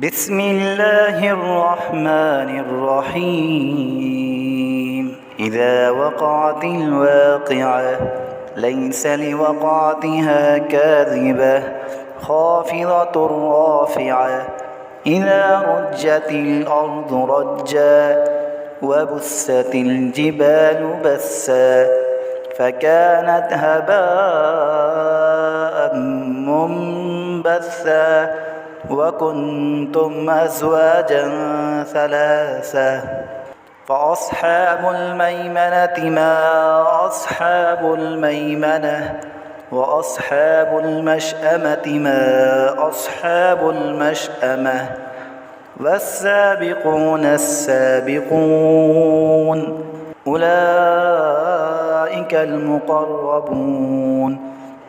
بسم الله الرحمن الرحيم. إذا وقعت الواقعة ليس لوقعتها كاذبة خافضة رافعة. إذا رجت الأرض رجا وبست الجبال بسا فكانت هباء منبثا وكنتم أزواجا ثلاثة. فأصحاب الميمنة ما أصحاب الميمنة وأصحاب المشأمة ما أصحاب المشأمة. والسابقون السابقون أولئك المقربون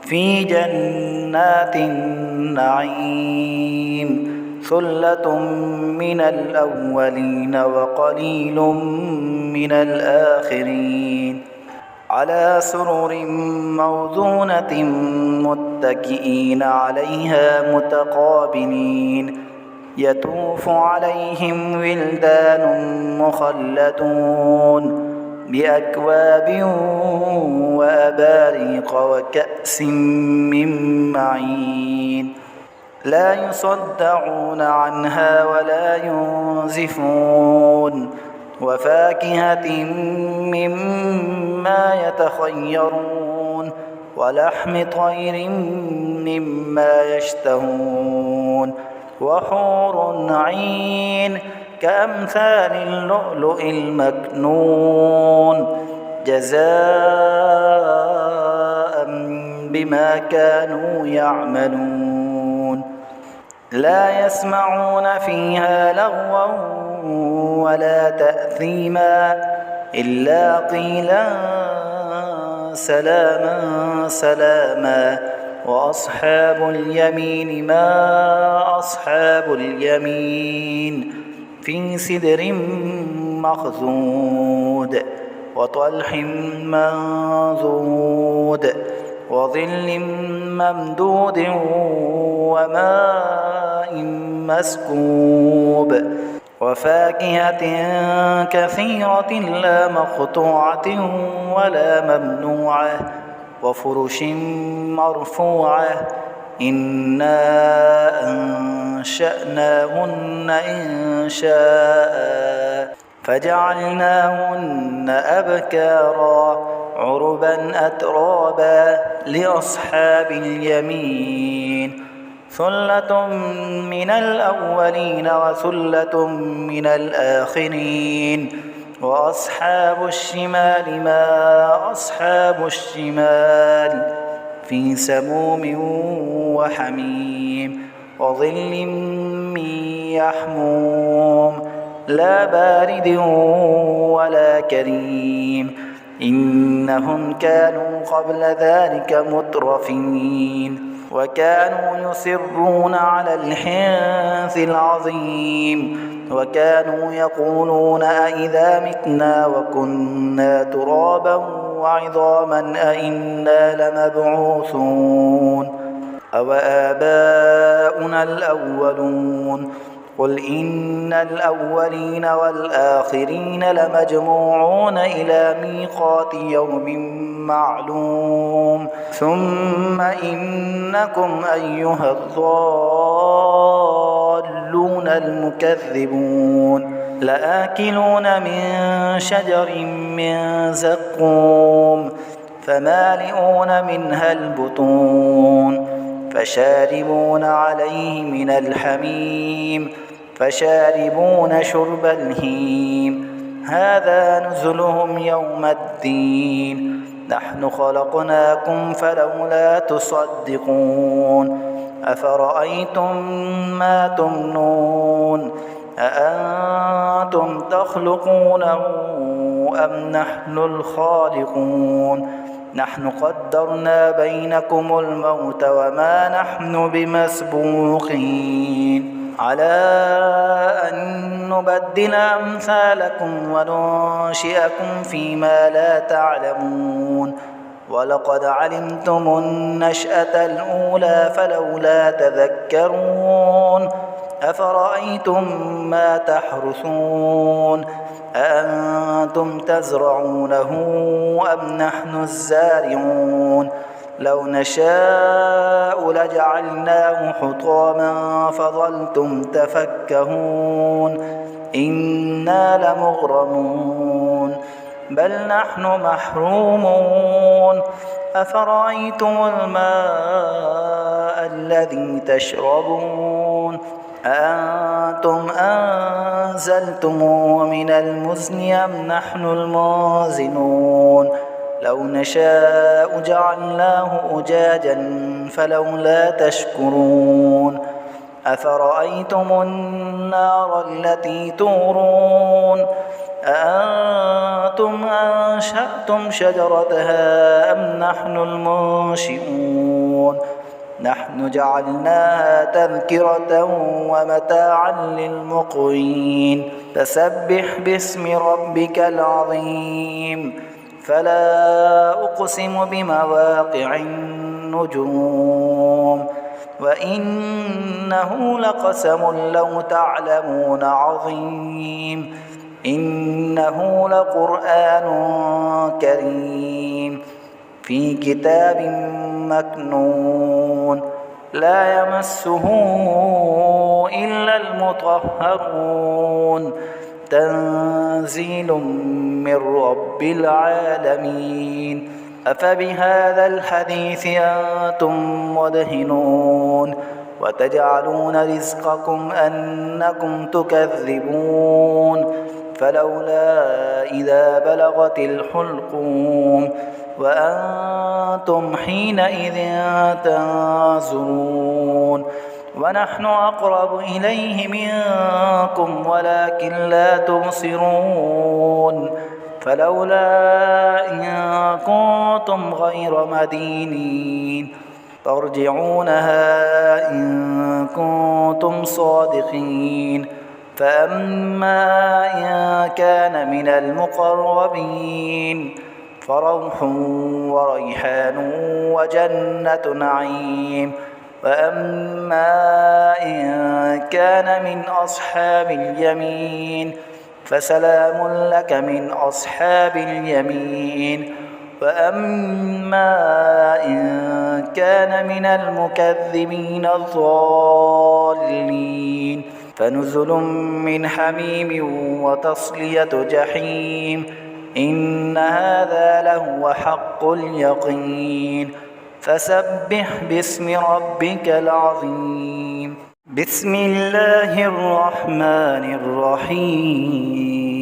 في جنات النعيم. ثلة من الأولين وقليل من الآخرين. على سرر موضونة متكئين عليها متقابلين. يطوف عليهم ولدان مخلدون بأكواب وأباريق وكأس من معين. لا يصدعون عنها ولا ينزفون. وفاكهة مما يتخيرون ولحم طير مما يشتهون. وحور عين كأمثال اللؤلؤ المكنون جزاء بما كانوا يعملون. لا يسمعون فيها لغوا ولا تأثيما إلا قيلا سلاما سلاما. وأصحاب اليمين ما أصحاب اليمين في سدر مخضود وطلح منضود وظل ممدود وماء مسكوب. وفاكهة كثيرة لا مقطوعة ولا ممنوعة وفرش مرفوعة. إنا أنشأناهن إنشاء فجعلناهن أبكارا عربا أترابا لأصحاب اليمين. ثلة من الأولين وثلة من الآخرين. وأصحاب الشمال ما أصحاب الشمال في سموم وحميم وظل من يحموم لا بارد ولا كريم. إنهم كانوا قبل ذلك مترفين وكانوا يصرون على الحنث العظيم. وكانوا يقولون أئذا متنا وكنا ترابا وعظاما أئنا لمبعوثون أوآباؤنا الأولون. قل إن الأولين والآخرين لمجموعون إلى ميقات يوم معلوم. ثم إنكم أيها الضالون المكذبون لآكلون من شجر من زقوم فمالئون منها البطون فشاربون عليه من الحميم فشاربون شرب الهيم. هذا نزلهم يوم الدين. نحن خلقناكم فلولا تصدقون. أفرأيتم ما تمنون أأنتم تخلقونه أم نحن الخالقون. نحن قدرنا بينكم الموت وما نحن بمسبوقين على أن نبدل أمثالكم وننشئكم فيما لا تعلمون. ولقد علمتم النشأة الأولى فلولا تذكرون أفرأيتم ما تحرثون أأنتم تزرعونه أم نحن الزارعون لو نشاء لجعلناه حطاما فظلتم تفكهون إنا لمغرمون بل نحن محرومون أفرأيتم الماء الذي تشربون أأنتم أنزلتموه من المزن أم نحن المنزلون لو نشاء جعلناه أجاجا فلولا تشكرون أفرأيتم النار التي تورون أأنتم أنشأتم شجرتها أم نحن المنشئون نحن جعلناها تذكرة ومتاعا للمقوين فسبح باسم ربك العظيم فلا أقسم بمواقع النجوم وإنه لقسم لو تعلمون عظيم إنه لقرآن كريم في كتاب مكنون لا يمسه إلا المطهرون تنزيل من رب العالمين أفبهذا الحديث أنتم مدهنون وتجعلون رزقكم أنكم تكذبون فلولا إذا بلغت الحلقوم وأنتم حينئذ تنظرون ونحن أقرب إليه منكم ولكن لا تبصرون فلولا إن كنتم غير مدينين ترجعونها إن كنتم صادقين فأما إن كان من المقربين فروح وريحان وجنة نعيم وأما إن كان من أصحاب اليمين فسلام لك من أصحاب اليمين وأما إن كان من المكذبين الضالين فنزل من حميم وتصلية جحيم إن هذا لهو حق اليقين فسبح باسم ربك العظيم بسم الله الرحمن الرحيم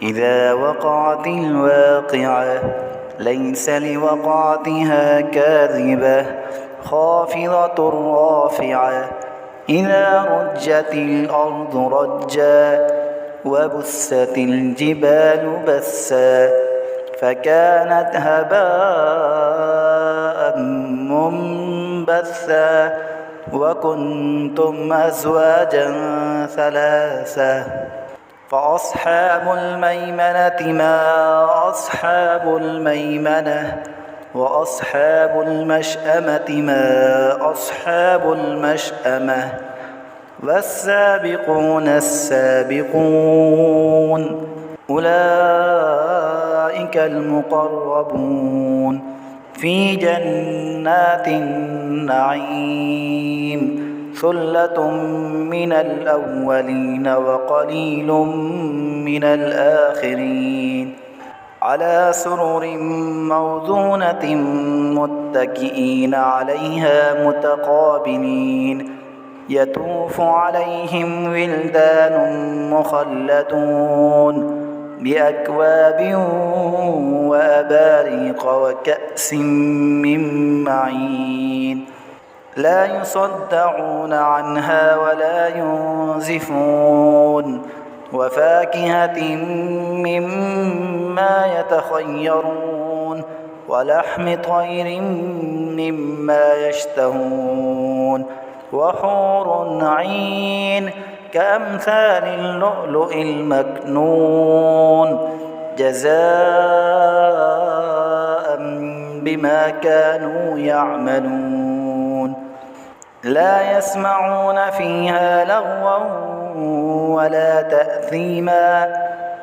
إذا وقعت الواقعة ليس لوقعتها كاذبة خافضة رافعة إذا رجت الأرض رجا وبست الجبال بسا فكانت هباء منبثا وكنتم أزواجا ثلاثة فأصحاب الميمنة ما أصحاب الميمنة وأصحاب المشأمة ما أصحاب المشأمة والسابقون السابقون أولئك المقربون في جنات النعيم ثلة من الأولين وقليل من الآخرين على سرر موضونة متكئين عليها متقابلين يطوف عليهم ولدان مخلدون بأكواب وأباريق وكأس من معين لا يصدعون عنها ولا ينزفون وفاكهة مما يتخيرون ولحم طير مما يشتهون وحور عين كأمثال اللؤلؤ المكنون جزاء بما كانوا يعملون لا يسمعون فيها لغوا ولا تأثيما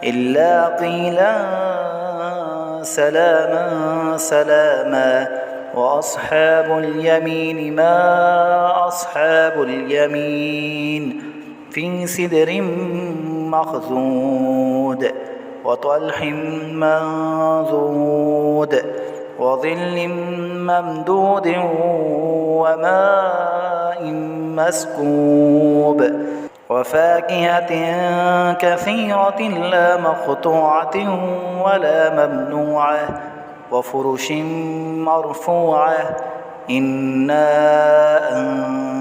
إلا قيلا سلاما سلاما. وأصحاب اليمين ما أصحاب اليمين في سدر مخضود وطلح منضود وظل ممدود وماء مسكوب وفاكهة كثيرة لا مقطوعة ولا ممنوعة وفرش مرفوعة إنا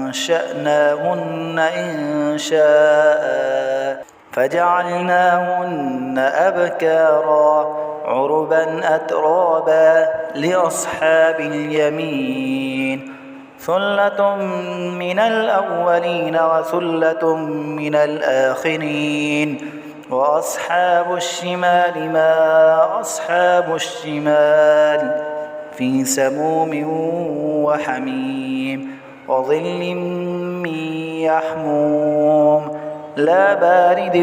أنشأناهن إنشاء فجعلناهن أبكارا عربا أترابا لأصحاب اليمين ثلة من الأولين وثلة من الآخرين. وأصحاب الشمال ما أصحاب الشمال في سموم وحميم وظل من يحموم لا بارد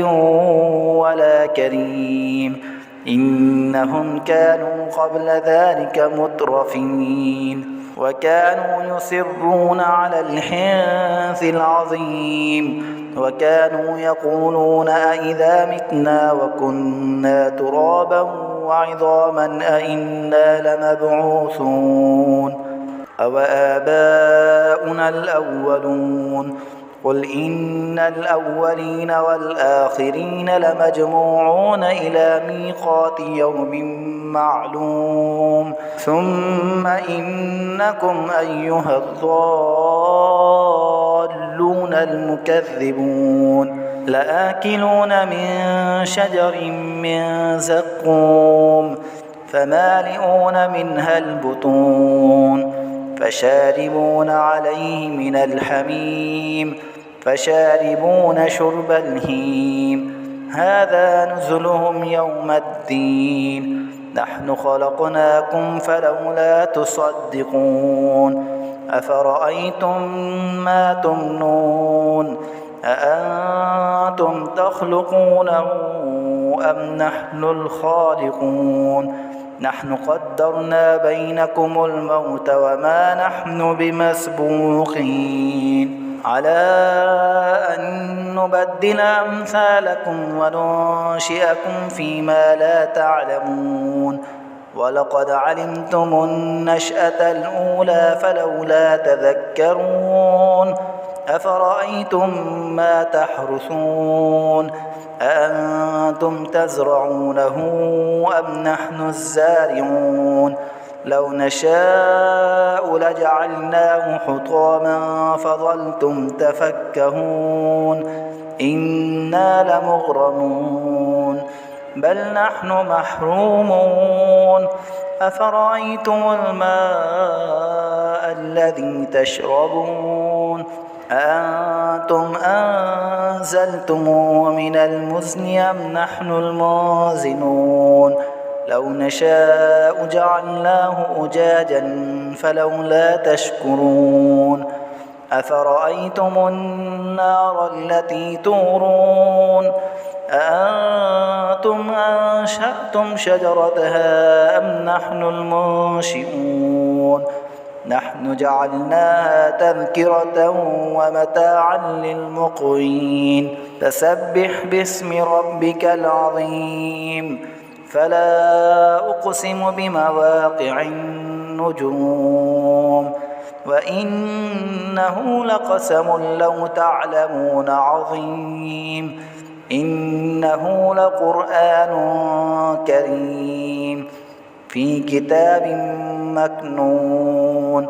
ولا كريم إنهم كانوا قبل ذلك مترفين وكانوا يصرون على الحنث العظيم وكانوا يقولون أئذا متنا وكنا ترابا وعظاما أئنا لمبعوثون أوآباؤنا الأولون قل إن الأولين والآخرين لمجموعون إلى ميقات يوم معلوم ثم إنكم أيها الضالون المكذبون لآكلون من شجر من زقوم فمالئون منها البطون فشاربون عليه من الحميم فشاربون شرب الهيم هذا نزلهم يوم الدين نحن خلقناكم فلولا تصدقون أفرأيتم ما تمنون أأنتم تخلقونه أم نحن الخالقون نحن قدرنا بينكم الموت وما نحن بمسبوقين على أن نبدل أمثالكم وننشئكم فيما لا تعلمون ولقد علمتم النشأة الأولى فلولا تذكرون أفرأيتم ما تحرثون أأنتم تزرعونه أم نحن الزارعون لو نشاء لجعلناه حطاما فظلتم تفكهون إنا لمغرمون بل نحن محرومون أفرأيتم الماء الذي تشربون أأنتم أنزلتموه من المزن أم نحن المنزلون لو نشاء جعلناه أجاجا فلولا تشكرون أفرأيتم النار التي تورون أأنتم أنشأتم شجرتها أم نحن المنشئون نحن جعلناها تذكرة ومتاعا للمقوين فسبح باسم ربك العظيم فلا أقسم بمواقع النجوم وإنه لقسم لو تعلمون عظيم إنه لقرآن كريم في كتاب مكنون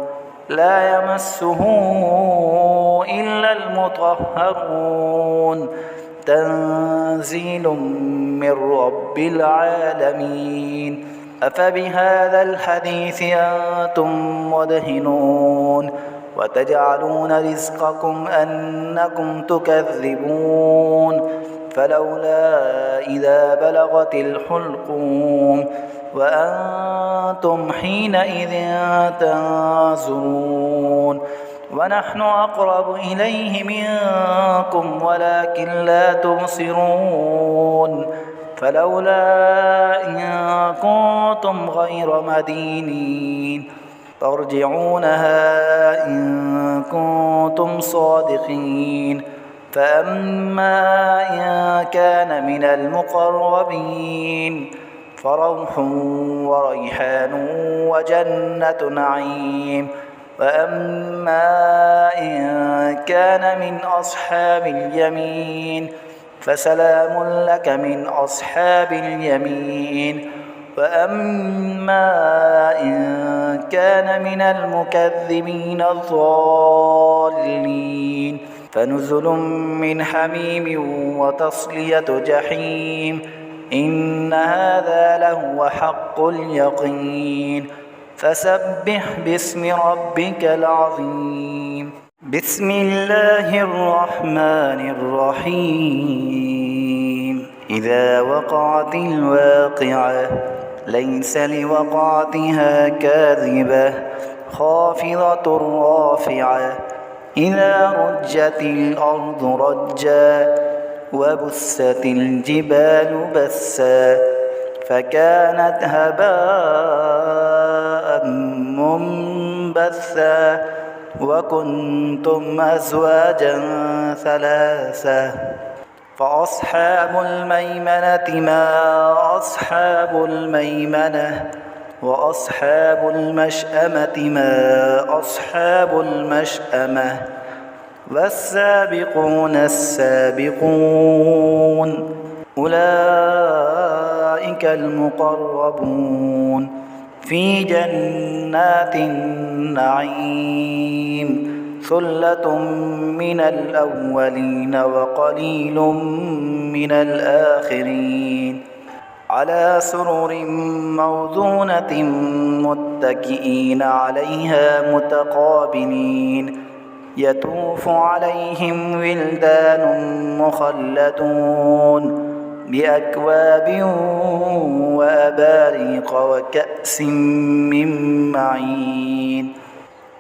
لا يمسه إلا المطهرون تنزيل من رب العالمين أفبهذا الحديث أنتم مدهنون وتجعلون رزقكم أنكم تكذبون فلولا إذا بلغت الحلقوم وأنتم حينئذ تنظرون ونحن أقرب إليه منكم ولكن لا تبصرون فلولا إن كنتم غير مدينين ترجعونها إن كنتم صادقين فأما إن كان من المقربين فروح وريحان وجنة نعيم وأما إن كان من أصحاب اليمين فسلام لك من أصحاب اليمين وأما إن كان من المكذبين الضالين فنزل من حميم وتصلية جحيم إن هذا لهو حق اليقين فسبح باسم ربك العظيم بسم الله الرحمن الرحيم إذا وقعت الواقعة ليس لوقعتها كاذبة خافضة رافعة إذا رجت الأرض رجا وبست الجبال بسا فكانت هباء منبثا وكنتم أزواجا ثلاثة فأصحاب الميمنة ما أصحاب الميمنة وأصحاب المشأمة ما أصحاب المشأمة والسابقون السابقون أولئك المقربون في جنات النعيم ثلة من الأولين وقليل من الآخرين على سرر موضونة متكئين عليها متقابلين يطوف عليهم ولدان مخلدون بأكواب وأباريق وكأس من معين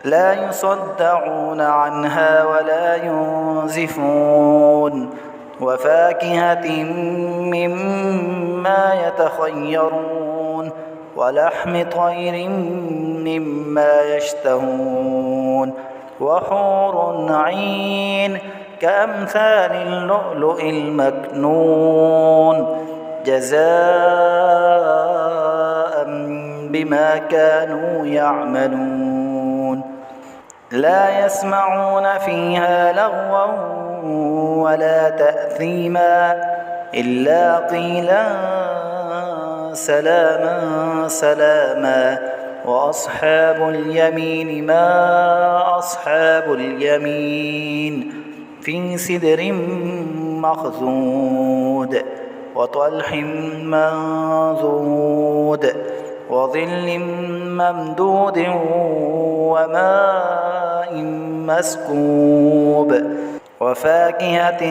لا يصدعون عنها ولا ينزفون وفاكهة مما يتخيرون ولحم طير مما يشتهون وحور عين كأمثال اللؤلؤ المكنون جزاء بما كانوا يعملون لا يسمعون فيها لغوا ولا تأثيما إلا قيلا سلاما سلاما وأصحاب اليمين ما أصحاب اليمين في سدر مخضود وطلح منضود وظل ممدود وماء مسكوب وفاكهة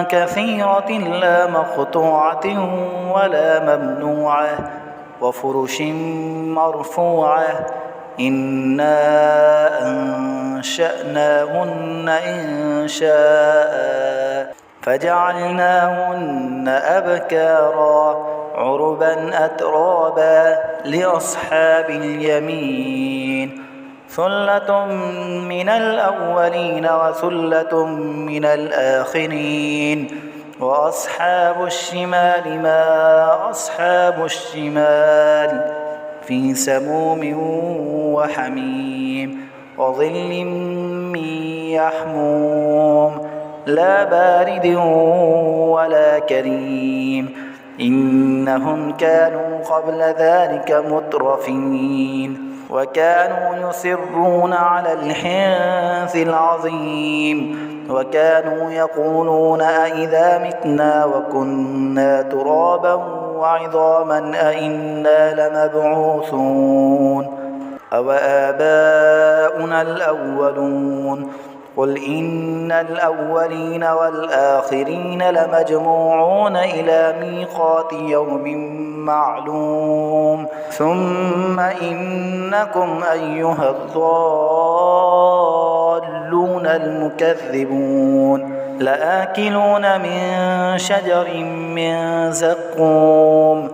كثيرة لا مقطوعة ولا ممنوعة وفرش مرفوعة إنا أنشأناهن إنشاء فجعلناهن أبكارا عربا أترابا لأصحاب اليمين ثلة من الأولين وثلة من الآخرين وأصحاب الشمال ما أصحاب الشمال في سموم وحميم وظل من يحموم لا بارد ولا كريم إنهم كانوا قبل ذلك مترفين وكانوا يصرون على الحنث العظيم وكانوا يقولون أئذا متنا وكنا ترابا وعظاما أئنا لمبعوثون أو آباؤنا الأولون قل إن الأولين والآخرين لمجموعون إلى ميقات يوم معلوم ثم إنكم أيها الضالون الضالون المكذبون لآكلون من شجر من زقوم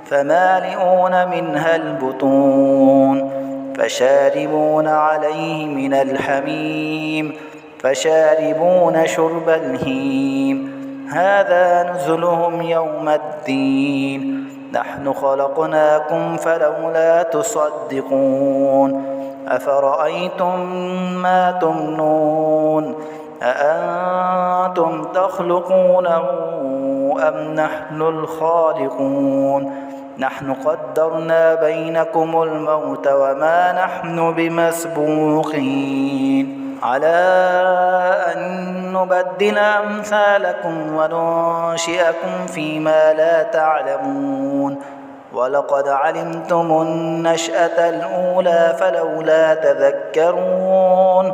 فمالئون منها البطون فشاربون عليه من الحميم فشاربون شرب الهيم هذا نزلهم يوم الدين نحن خلقناكم فلولا تصدقون أفرأيتم ما تمنون أأنتم تخلقونه أم نحن الخالقون نحن قدرنا بينكم الموت وما نحن بمسبوقين على أن نبدل أمثالكم وننشئكم فيما لا تعلمون ولقد علمتم النشأة الأولى فلولا تذكرون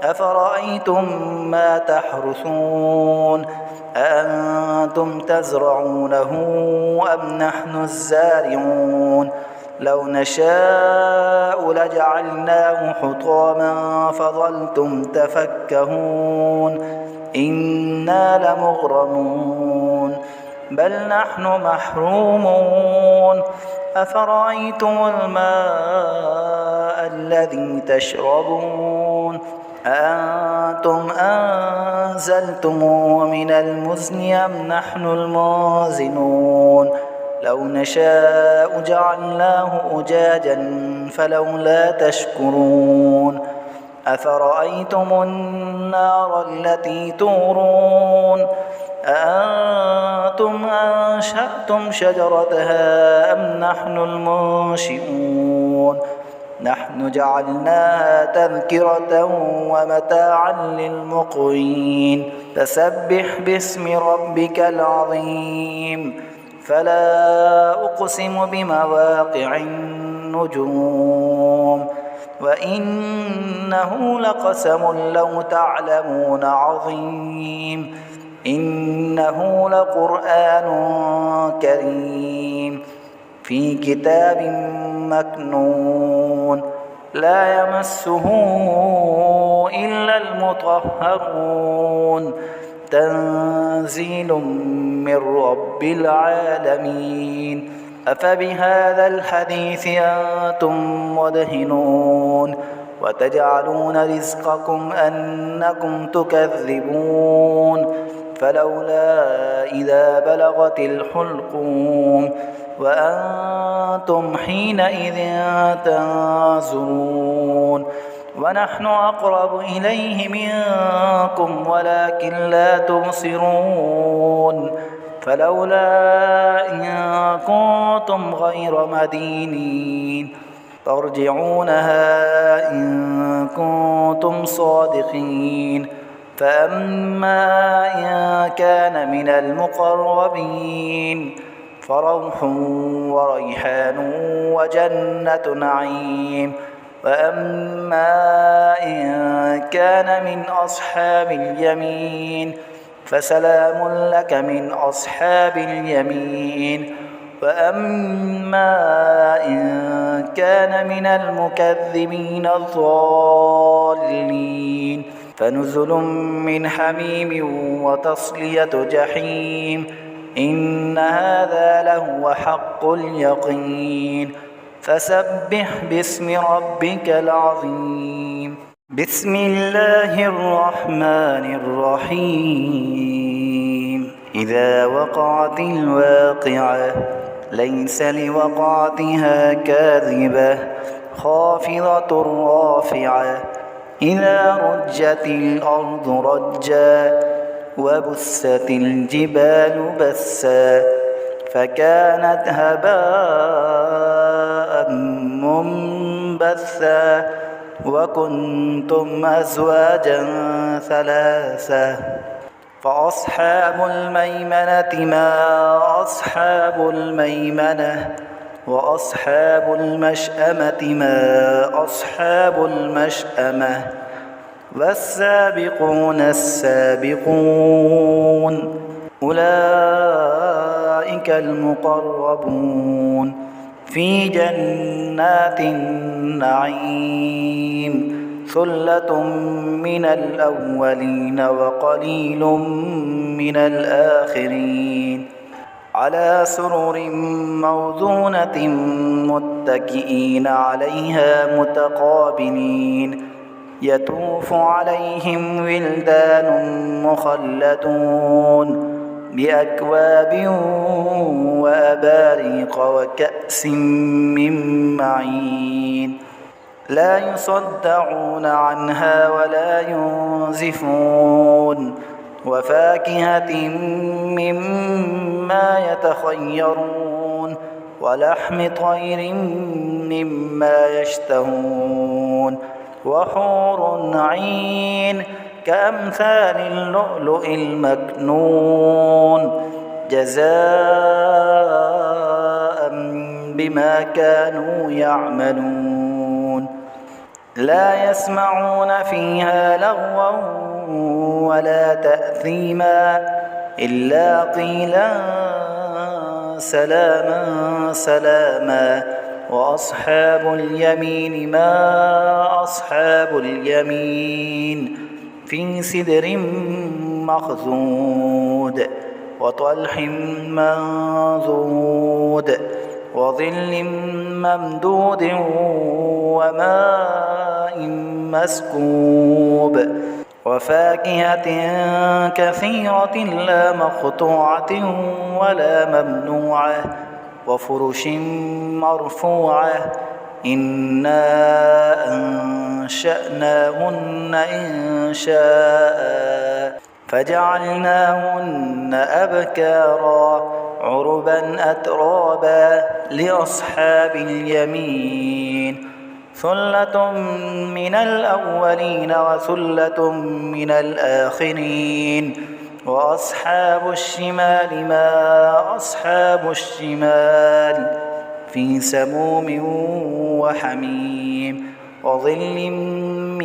أفرأيتم ما تحرثون أأنتم تزرعونه أم نحن الزارعون لو نشاء لجعلناه حطاما فظلتم تفكهون إنا لمغرمون بل نحن محرومون أفرأيتم الماء الذي تشربون أأنتم أنزلتموه من المزن أم نحن المنزلون لو نشاء جعلناه أجاجا فلولا تشكرون أفرأيتم النار التي تورون أأنتم أنشأتم شجرتها أم نحن المنشئون نحن جعلناها تذكرة ومتاعا للمقوين فسبح باسم ربك العظيم فلا أقسم بمواقع النجوم وإنه لقسم لو تعلمون عظيم إنه لقرآن كريم في كتاب مكنون لا يمسه إلا المطهرون تنزيل من رب العالمين أفبهذا الحديث أنتم مدهنون وتجعلون رزقكم أنكم تكذبون فلولا إذا بلغت الحلقوم وأنتم حينئذ تنظرون ونحن أقرب إليه منكم ولكن لا تبصرون فلولا إن كنتم غير مدينين ترجعونها إن كنتم صادقين فأما إن كان من المقربين فروح وريحان وجنة نعيم وأما إن كان من أصحاب اليمين فسلام لك من أصحاب اليمين وأما إن كان من المكذبين الضالين فنزل من حميم وتصلية جحيم إن هذا لهو حق اليقين فسبح باسم ربك العظيم بسم الله الرحمن الرحيم إذا وقعت الواقعة ليس لوقعتها كاذبة خافضة رافعة إذا رجت الأرض رجا وبست الجبال بسا فكانت هباء منبثا وكنتم أزواجا ثلاثة فأصحاب الميمنة ما أصحاب الميمنة وأصحاب المشأمة ما أصحاب المشأمة والسابقون السابقون أولئك المقربون في جنات النعيم ثلة من الأولين وقليل من الآخرين على سرر موضونة متكئين عليها متقابلين يطوف عليهم ولدان مخلدون بأكواب وأباريق وكأس من معين لا يصدعون عنها ولا ينزفون وفاكهة مما يتخيرون ولحم طير مما يشتهون وحور عين كأمثال اللؤلؤ المكنون جزاء بما كانوا يعملون لا يسمعون فيها لغوا ولا تأثيما إلا قيلا سلاما سلاما وأصحاب اليمين ما أصحاب اليمين في سدر مخضود وطلح منضود وظل ممدود وماء مسكوب وفاكهة كثيرة لا مقطوعة ولا ممنوعة وفرش مرفوعة إنا أنشأناهن إنشاء فجعلناهن أبكارا عربا أترابا لأصحاب اليمين ثلة من الأولين وثلة من الآخرين وأصحاب الشمال ما أصحاب الشمال في سموم وحميم وظل من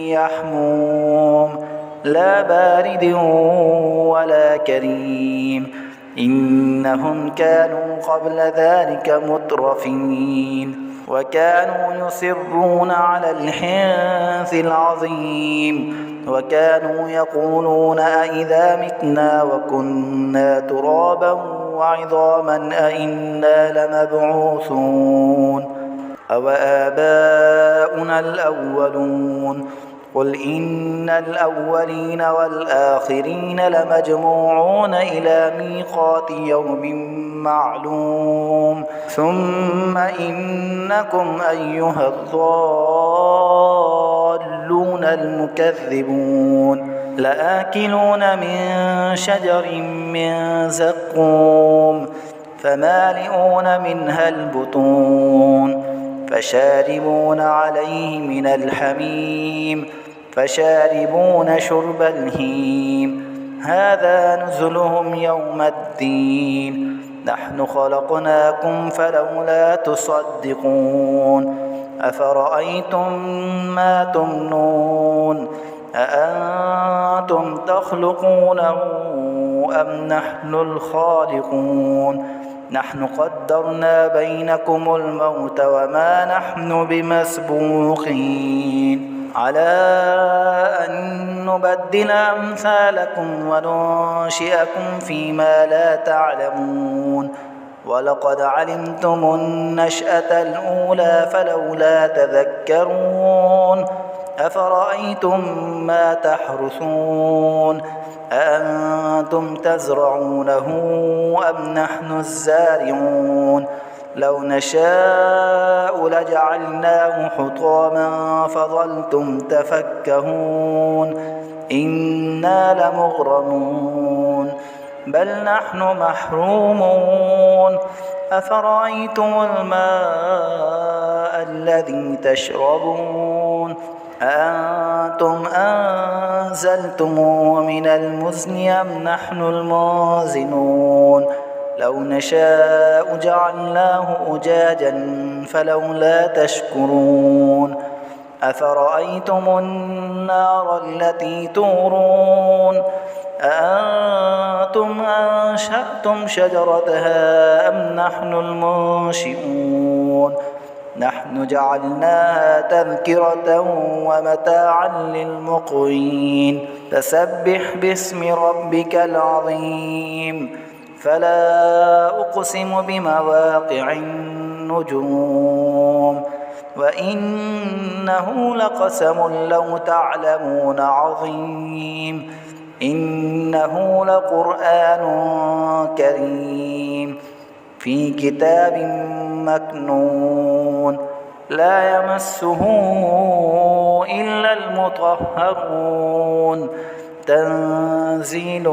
يحموم لا بارد ولا كريم إنهم كانوا قبل ذلك مترفين وكانوا يصرون على الحنث العظيم وكانوا يقولون أئذا متنا وكنا ترابا وعظاما أئنا لمبعوثون أوآباؤنا الأولون قل إن الأولين والآخرين لمجموعون إلى ميقات يوم معلوم ثم إنكم أيها الضالون المكذبون لآكلون من شجر من زقوم فمالئون منها البطون فشاربون عليه من الحميم فشاربون شرب الهيم هذا نزلهم يوم الدين نحن خلقناكم فلولا تصدقون أفرأيتم ما تمنون أأنتم تخلقونه أم نحن الخالقون نحن قدرنا بينكم الموت وما نحن بمسبوقين على أن نبدل أمثالكم وننشئكم فيما لا تعلمون ولقد علمتم النشأة الأولى فلولا تذكرون أفرأيتم ما تحرثون أأنتم تزرعونه أم نحن الزارعون لو نشاء لجعلناه حطاما فظلتم تفكهون إنا لمغرمون بل نحن محرومون أفرأيتم الماء الذي تشربون أأنتم أنزلتموه من المزن أم نحن المنزلون لو نشاء جعلناه أجاجا فلولا تشكرون أفرأيتم النار التي تورون أأنتم أنشأتم شجرتها أم نحن المنشئون نحن نحن جعلناها تذكرة ومتاعا للمقوين فسبح باسم ربك العظيم فلا أقسم بمواقع النجوم وإنه لقسم لو تعلمون عظيم إنه لقرآن كريم في كتاب مكنون لا يمسه إلا المطهرون تنزيل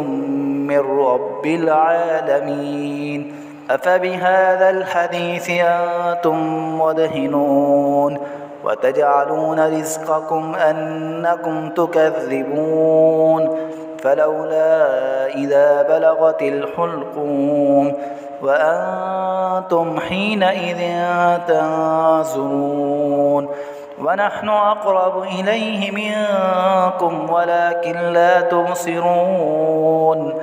من رب العالمين أفبهذا الحديث أنتم مدهنون وتجعلون رزقكم أنكم تكذبون فلولا إذا بلغت الحلقوم وأنتم حينئذ تنظرون ونحن أقرب إليه منكم ولكن لا تبصرون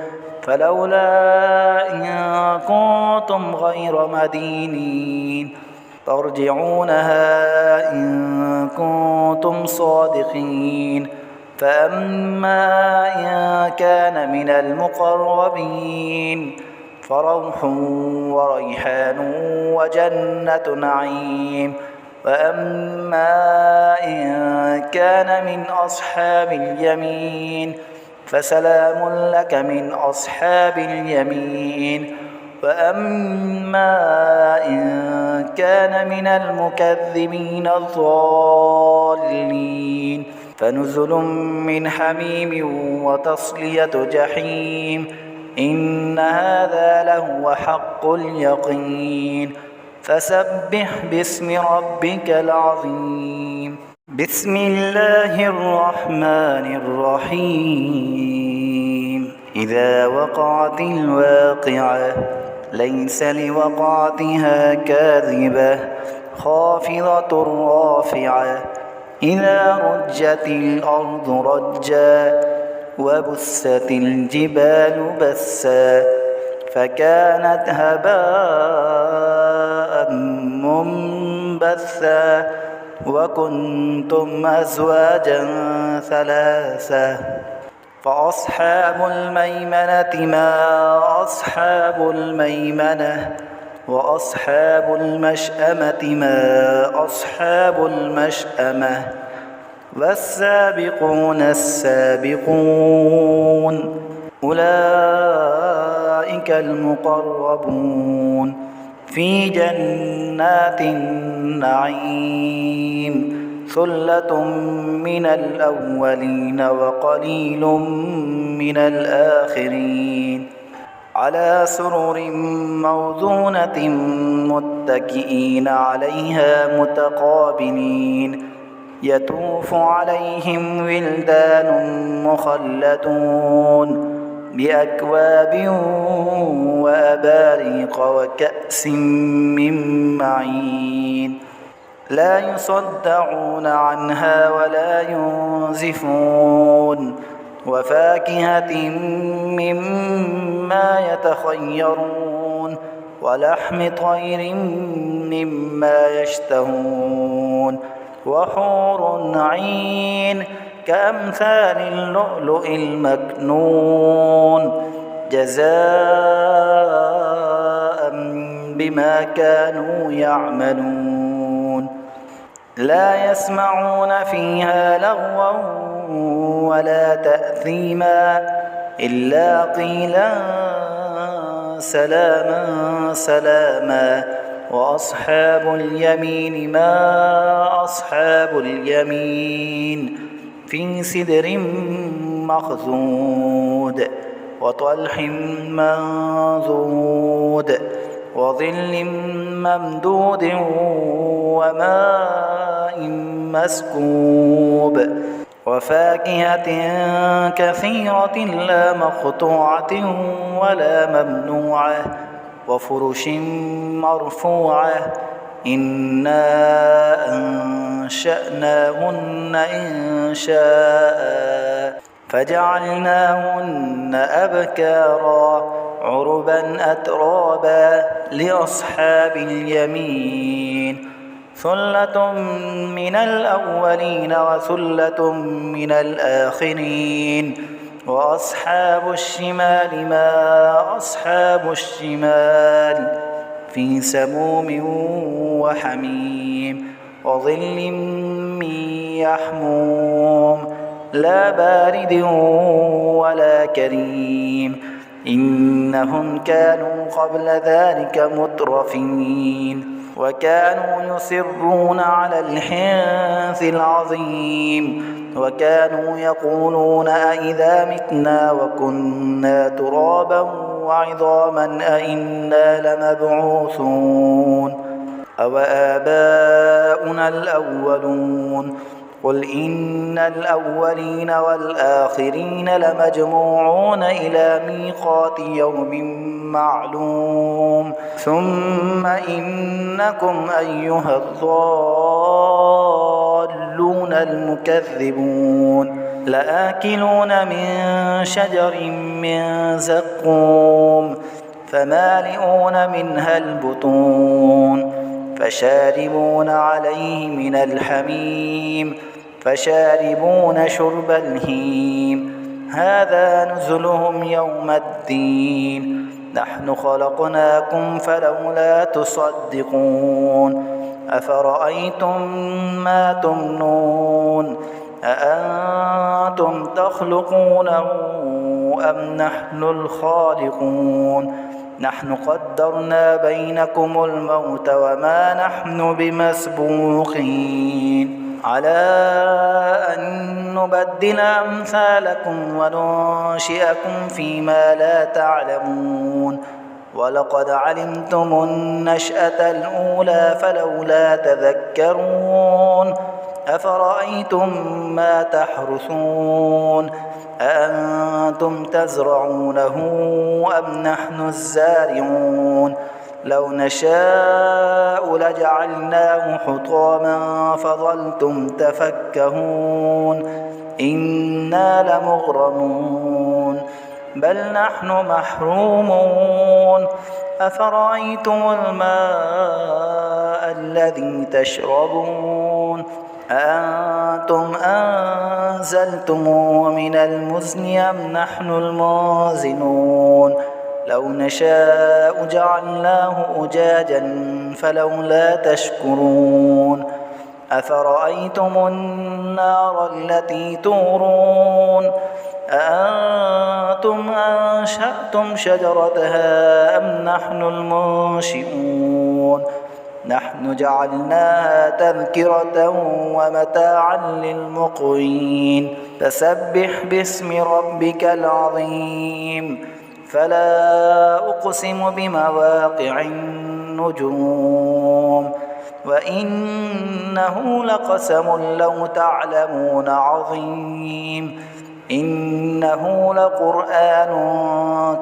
فلولا إن كنتم غير مدينين ترجعونها إن كنتم صادقين فأما إن كان من المقربين فروح وريحان وجنة نعيم وأما إن كان من أصحاب اليمين فسلام لك من أصحاب اليمين وأما إن كان من المكذبين الضالين فنزل من حميم وتصلية جحيم إن هذا لهو حق اليقين فسبح باسم ربك العظيم بسم الله الرحمن الرحيم إذا وقعت الواقعة ليس لوقعتها كاذبة خافضة رافعة إذا رجت الأرض رجا وبست الجبال بسا فكانت هباء منبثا وكنتم أزواجا ثلاثة فأصحاب الميمنة ما أصحاب الميمنة وأصحاب المشأمة ما أصحاب المشأمة والسابقون السابقون أولئك المقربون في جنات النعيم ثلة من الأولين وقليل من الآخرين على سرر موضونة متكئين عليها متقابلين يطوف عليهم ولدان مخلدون بأكواب وأباريق وكأس من معين لا يصدعون عنها ولا ينزفون وفاكهة مما يتخيرون ولحم طير مما يشتهون وحور عين كأمثال اللؤلؤ المكنون جزاء بما كانوا يعملون لا يسمعون فيها لغوا ولا تأثيما إلا قيلا سلاما سلاما وأصحاب اليمين ما أصحاب اليمين في سدر مخضود وطلح منضود وظل ممدود وماء مسكوب وفاكهة كثيرة لا مقطوعة ولا ممنوعة وفرش مرفوعة إنا أنشأناهن إنشاء فجعلناهن أبكارا عربا أترابا لأصحاب اليمين ثلة من الأولين وثلة من الآخرين وأصحاب الشمال ما أصحاب الشمال في سموم وحميم وظل من يحموم لا بارد ولا كريم إنهم كانوا قبل ذلك مترفين وكانوا يصرون على الحنث العظيم وكانوا يقولون أئذا متنا وكنا ترابا وعظاما أئنا لمبعوثون أوآباؤنا الأولون قل إن الأولين والآخرين لمجموعون إلى ميقات يوم معلوم ثم إنكم أيها الضالون المكذبون لآكلون من شجر من زقوم فمالئون منها البطون فشاربون عليه من الحميم فشاربون شرب الهيم هذا نزلهم يوم الدين نحن خلقناكم فلولا تصدقون أفرأيتم ما تمنون أأنتم تخلقونه أم نحن الخالقون نحن قدرنا بينكم الموت وما نحن بمسبوقين على أن نبدل أمثالكم وننشئكم فيما لا تعلمون ولقد علمتم النشأة الأولى فلولا تذكرون أفرأيتم ما تحرثون أأنتم تزرعونه أم نحن الزارعون لو نشاء لجعلناه حطاما فظلتم تفكهون إنا لمغرمون بل نحن محرومون أفرأيتم الماء الذي تشربون أأنتم أنزلتموه من المزن أم نحن المنزلون لو نشاء جعلناه أجاجا فلولا تشكرون أفرأيتم النار التي تورون أأنتم أنشأتم شجرتها أم نحن المنشئون نحن جعلناها تذكرة ومتاعا للمقوين فسبح باسم ربك العظيم فلا أقسم بمواقع النجوم وإنه لقسم لو تعلمون عظيم إنه لقرآن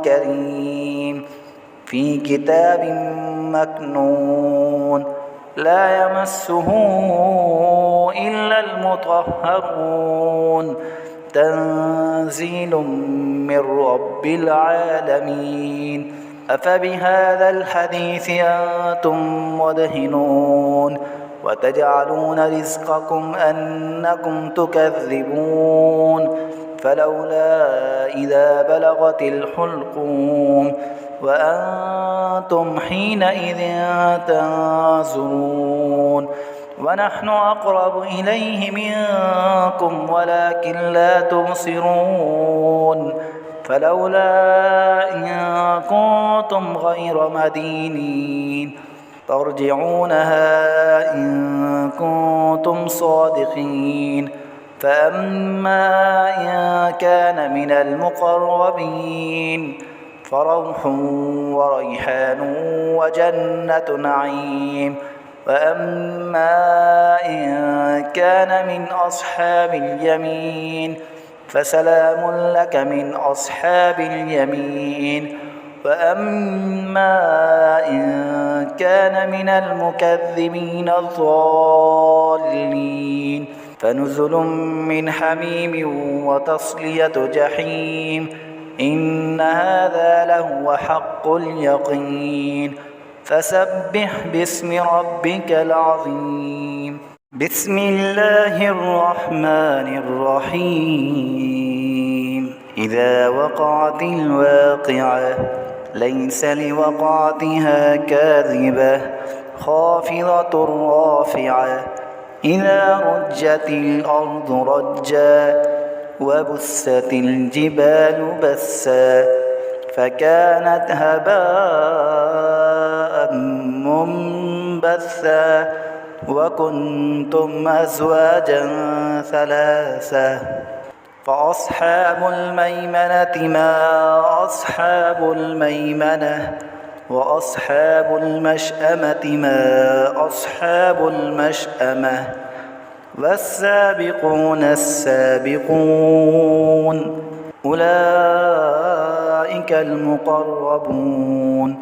كريم في كتاب مكنون لا يمسه إلا المطهرون تنزيل من رب العالمين أفبهذا الحديث أنتم مدهنون وتجعلون رزقكم أنكم تكذبون فلولا إذا بلغت الحلقوم وأنتم حينئذ تنظرون ونحن أقرب إليه منكم ولكن لا تبصرون فلولا إن كنتم غير مدينين ترجعونها إن كنتم صادقين فأما إن كان من المقربين فروح وريحان وجنة نعيم وأما إن كان من أصحاب اليمين فسلام لك من أصحاب اليمين وأما إن كان من المكذبين الضالين فنزل من حميم وتصلية جحيم إن هذا لهو حق اليقين فسبح باسم ربك العظيم. بسم الله الرحمن الرحيم. إذا وقعت الواقعة ليس لوقعتها كاذبة خافضة رافعة إذا رجت الأرض رجا وبست الجبال بسا فكانت هباء منبثا وكنتم أزواجا ثلاثة فأصحاب الميمنة ما أصحاب الميمنة وأصحاب المشأمة ما أصحاب المشأمة والسابقون السابقون أولئك المقربون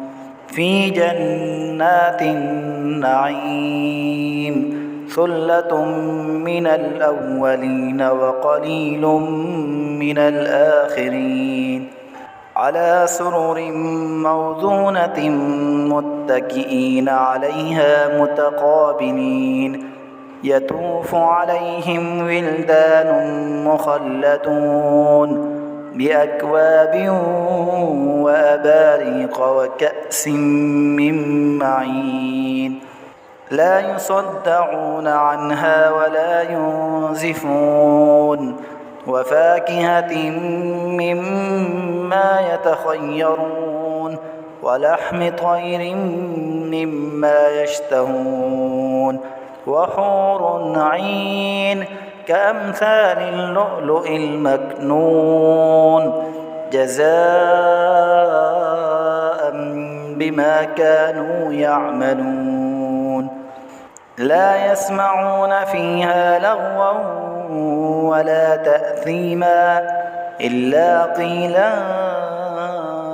في جنات النعيم ثلة من الأولين وقليل من الآخرين على سرر موضونة متكئين عليها متقابلين يطوف عليهم ولدان مخلدون بأكواب وأباريق وكأس من معين لا يصدعون عنها ولا ينزفون وفاكهة مما يتخيرون ولحم طير مما يشتهون وحور عين كأمثال اللؤلؤ المكنون جزاء بما كانوا يعملون لا يسمعون فيها لغوا ولا تأثيما إلا قيلا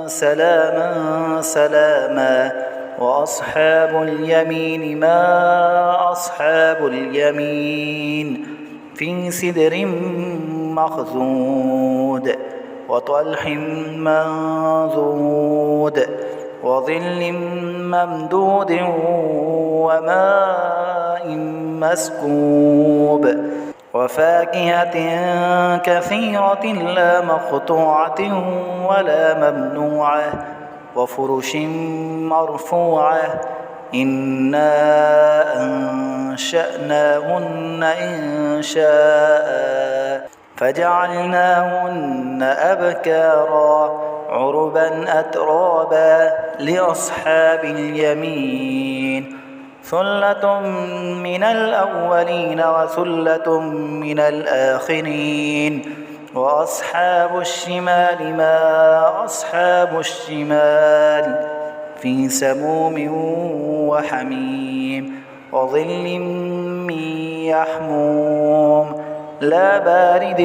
سلاما سلاما وأصحاب اليمين ما أصحاب اليمين في سدر مخضود وطلح منضود وظل ممدود وماء مسكوب وفاكهة كثيرة لا مقطوعة ولا ممنوعة وفرش مرفوعة إنا أنشأناهن إنشاء فجعلناهن أبكارا عربا أترابا لأصحاب اليمين ثلة من الأولين وثلة من الآخرين وأصحاب الشمال ما أصحاب الشمال في سموم وحميم وظل من يحموم لا بارد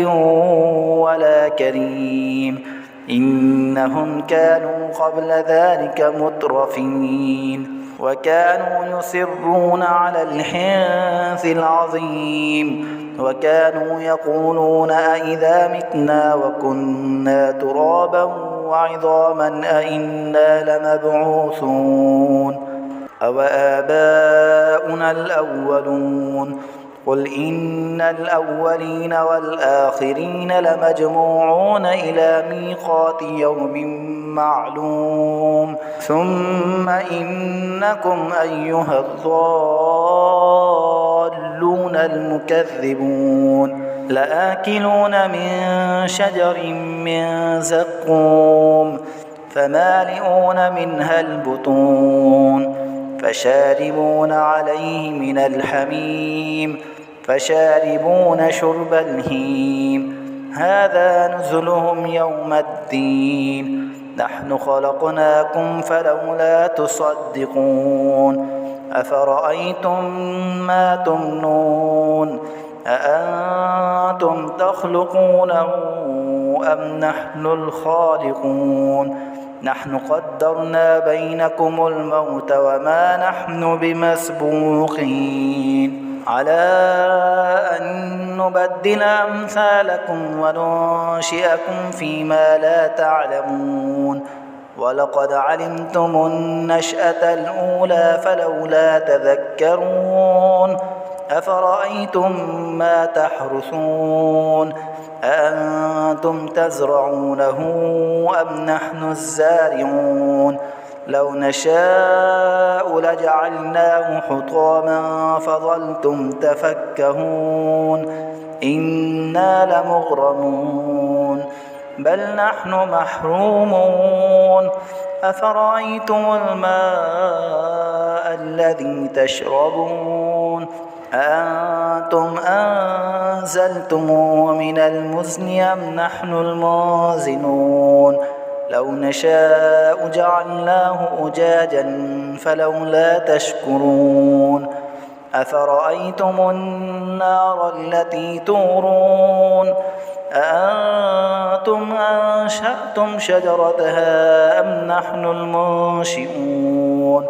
ولا كريم إنهم كانوا قبل ذلك مترفين وكانوا يصرون على الحنث العظيم وكانوا يقولون أئذا متنا وكنا ترابا وعظاما أئنا لمبعوثون أو آباؤنا الأولون قل إن الأولين والآخرين لمجموعون إلى ميقات يوم معلوم ثم إنكم أيها الضالون المكذبون لآكلون من شجر من زقوم فمالئون منها البطون فشاربون عليه من الحميم فشاربون شرب الهيم هذا نزلهم يوم الدين نحن خلقناكم فلولا تصدقون أفرأيتم ما تمنون أأنتم تخلقونه أم نحن الخالقون نحن قدرنا بينكم الموت وما نحن بمسبوقين على أن نبدل أمثالكم وننشئكم فيما لا تعلمون ولقد علمتم النشأة الأولى فلولا تذكرون أفرأيتم ما تحرثون أأنتم تزرعونه أم نحن الزارعون لو نشاء لجعلناه حطاما فظلتم تفكهون إنا لمغرمون بل نحن محرومون أفرأيتم الماء الذي تشربون أأنتم أنزلتموه من المزن أم نحن المنزلون لو نشاء جعلناه أجاجا فلولا تشكرون أفرأيتم النار التي تورون أأنتم أنشأتم شجرتها أم نحن المنشئون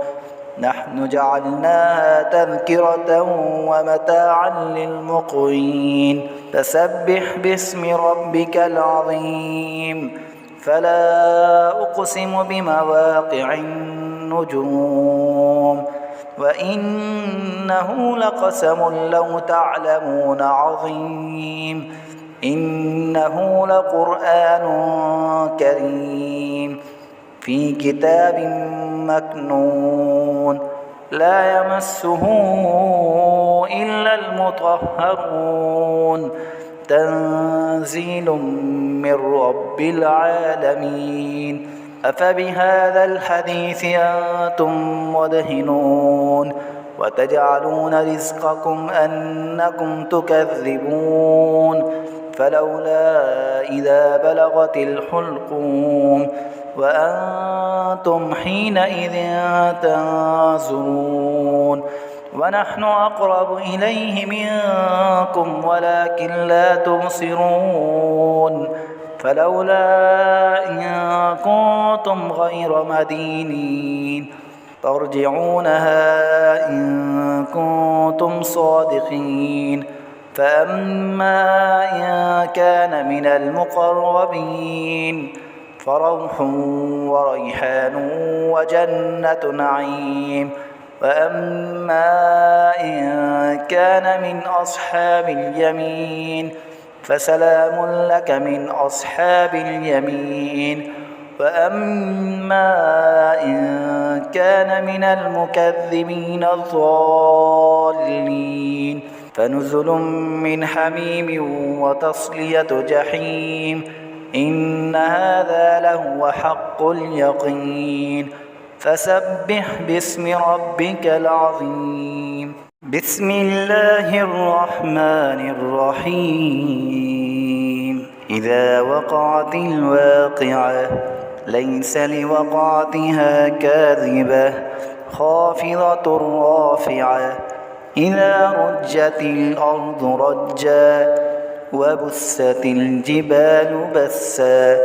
نحن جعلناها تذكرة ومتاعا للمقوين فسبح باسم ربك العظيم فلا أقسم بمواقع النجوم وإنه لقسم لو تعلمون عظيم إنه لقرآن كريم في كتاب مكنون لا يمسه إلا المطهرون تنزيل من رب العالمين أفبهذا الحديث أنتم مدهنون وتجعلون رزقكم أنكم تكذبون فلولا إذا بلغت الحلقوم وأنتم حينئذ تنظرون ونحن أقرب إليه منكم ولكن لا تبصرون فلولا إن كنتم غير مدينين ترجعونها إن كنتم صادقين فأما إن كان من المقربين فروح وريحان وجنة نعيم وأما إن كان من أصحاب اليمين فسلام لك من أصحاب اليمين وأما إن كان من المكذبين الضالين فنزل من حميم وتصلية جحيم إن هذا لهو حق اليقين فسبح باسم ربك العظيم بسم الله الرحمن الرحيم إذا وقعت الواقعة ليس لوقعتها كاذبة خافضة رافعة إذا رجت الأرض رجا وبست الجبال بسا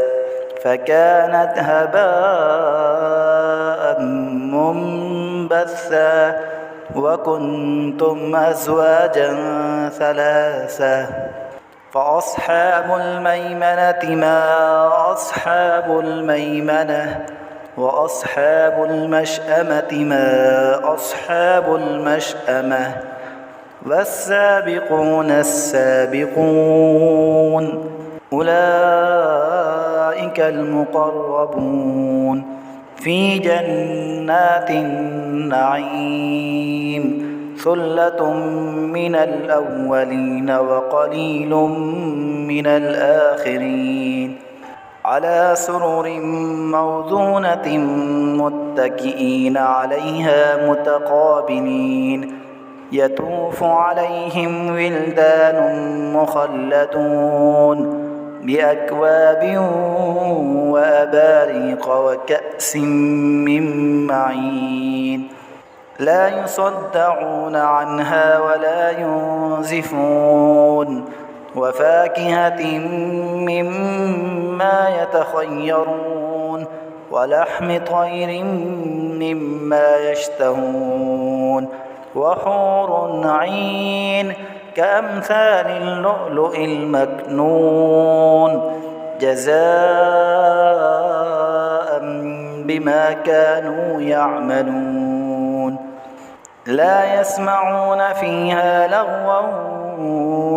فكانت هباء منبثا وكنتم أزواجا ثلاثة فأصحاب الميمنة ما أصحاب الميمنة وأصحاب المشأمة ما أصحاب المشأمة والسابقون السابقون أولئك المقربون في جنات النعيم ثلة من الأولين وقليل من الآخرين على سرر موضونة متكئين عليها متقابلين يطوف عليهم ولدان مخلدون بأكواب وأباريق وكأس من معين لا يصدعون عنها ولا ينزفون وفاكهة مما يتخيرون ولحم طير مما يشتهون وحور عين كأمثال اللؤلؤ المكنون جزاء بما كانوا يعملون لا يسمعون فيها لغوا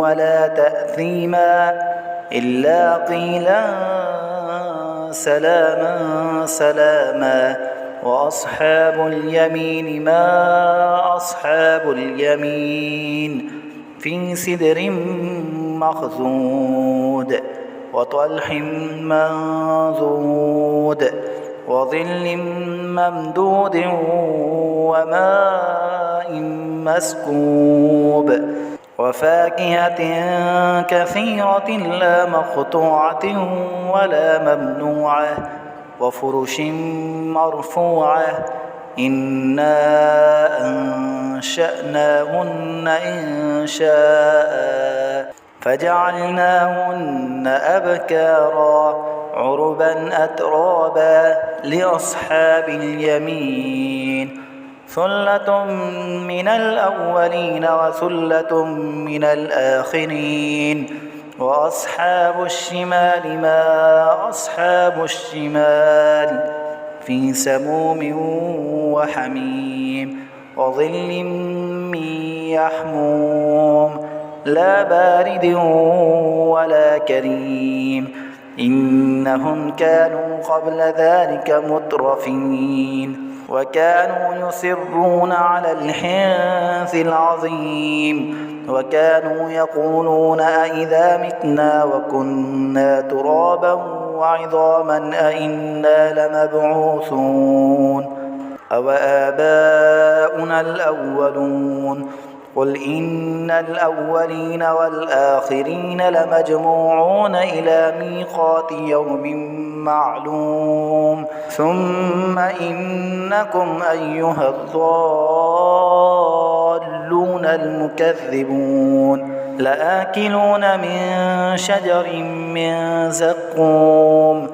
ولا تأثيما إلا قيلا سلاما سلاما وأصحاب اليمين ما أصحاب اليمين في سدر مخضود وطلح منضود وظل ممدود وماء مسكوب وفاكهة كثيرة لا مقطوعة ولا ممنوعة وفرش مرفوعة إنا أنشأناهن إنشاء فجعلناهن أبكارا عربا أترابا لأصحاب اليمين ثلة من الأولين وثلة من الآخرين وأصحاب الشمال ما أصحاب الشمال في سموم وحميم وظل من يحموم لا بارد ولا كريم إنهم كانوا قبل ذلك مترفين وكانوا يصرون على الحنث العظيم وكانوا يقولون أئذا متنا وكنا ترابا وعظاما أئنا لمبعوثون أو آباؤنا الأولون قل إن الأولين والآخرين لمجموعون إلى ميقات يوم معلوم ثم إنكم أيها الضالون المكذبون لآكلون من شجر من زقوم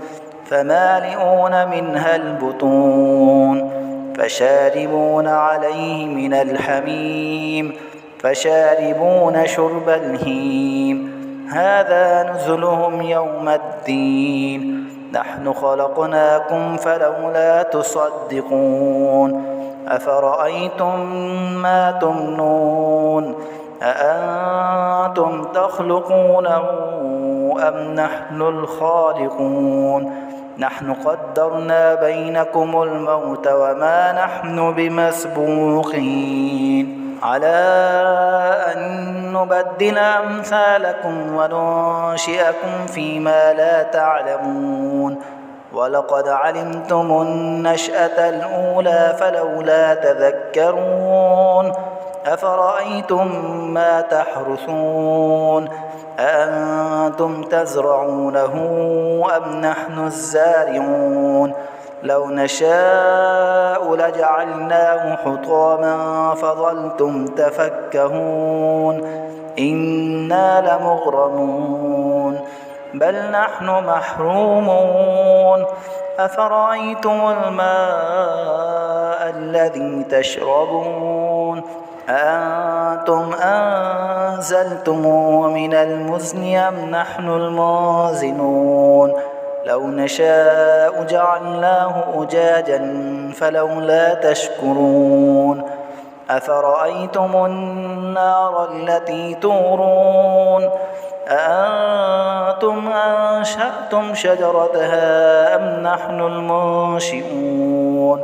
فمالئون منها البطون فشاربون عليه من الحميم فشاربون شرب الهيم هذا نزلهم يوم الدين نحن خلقناكم فلولا تصدقون أفرأيتم ما تمنون أأنتم تخلقونه أم نحن الخالقون نحن قدرنا بينكم الموت وما نحن بمسبوقين على أن نبدل أمثالكم وننشئكم فيما لا تعلمون ولقد علمتم النشأة الأولى فلولا تذكرون أفرأيتم ما تحرثون أأنتم تزرعونه أم نحن الزارعون لو نشاء لجعلناه حطاما فظلتم تفكهون إنا لمغرمون بل نحن محرومون أفرأيتم الماء الذي تشربون أأنتم أنزلتموه من المزن أم نحن المنزلون لو نشاء جعلناه أجاجا فلولا تشكرون أفرأيتم النار التي تورون أأنتم أنشأتم شجرتها أم نحن المنشئون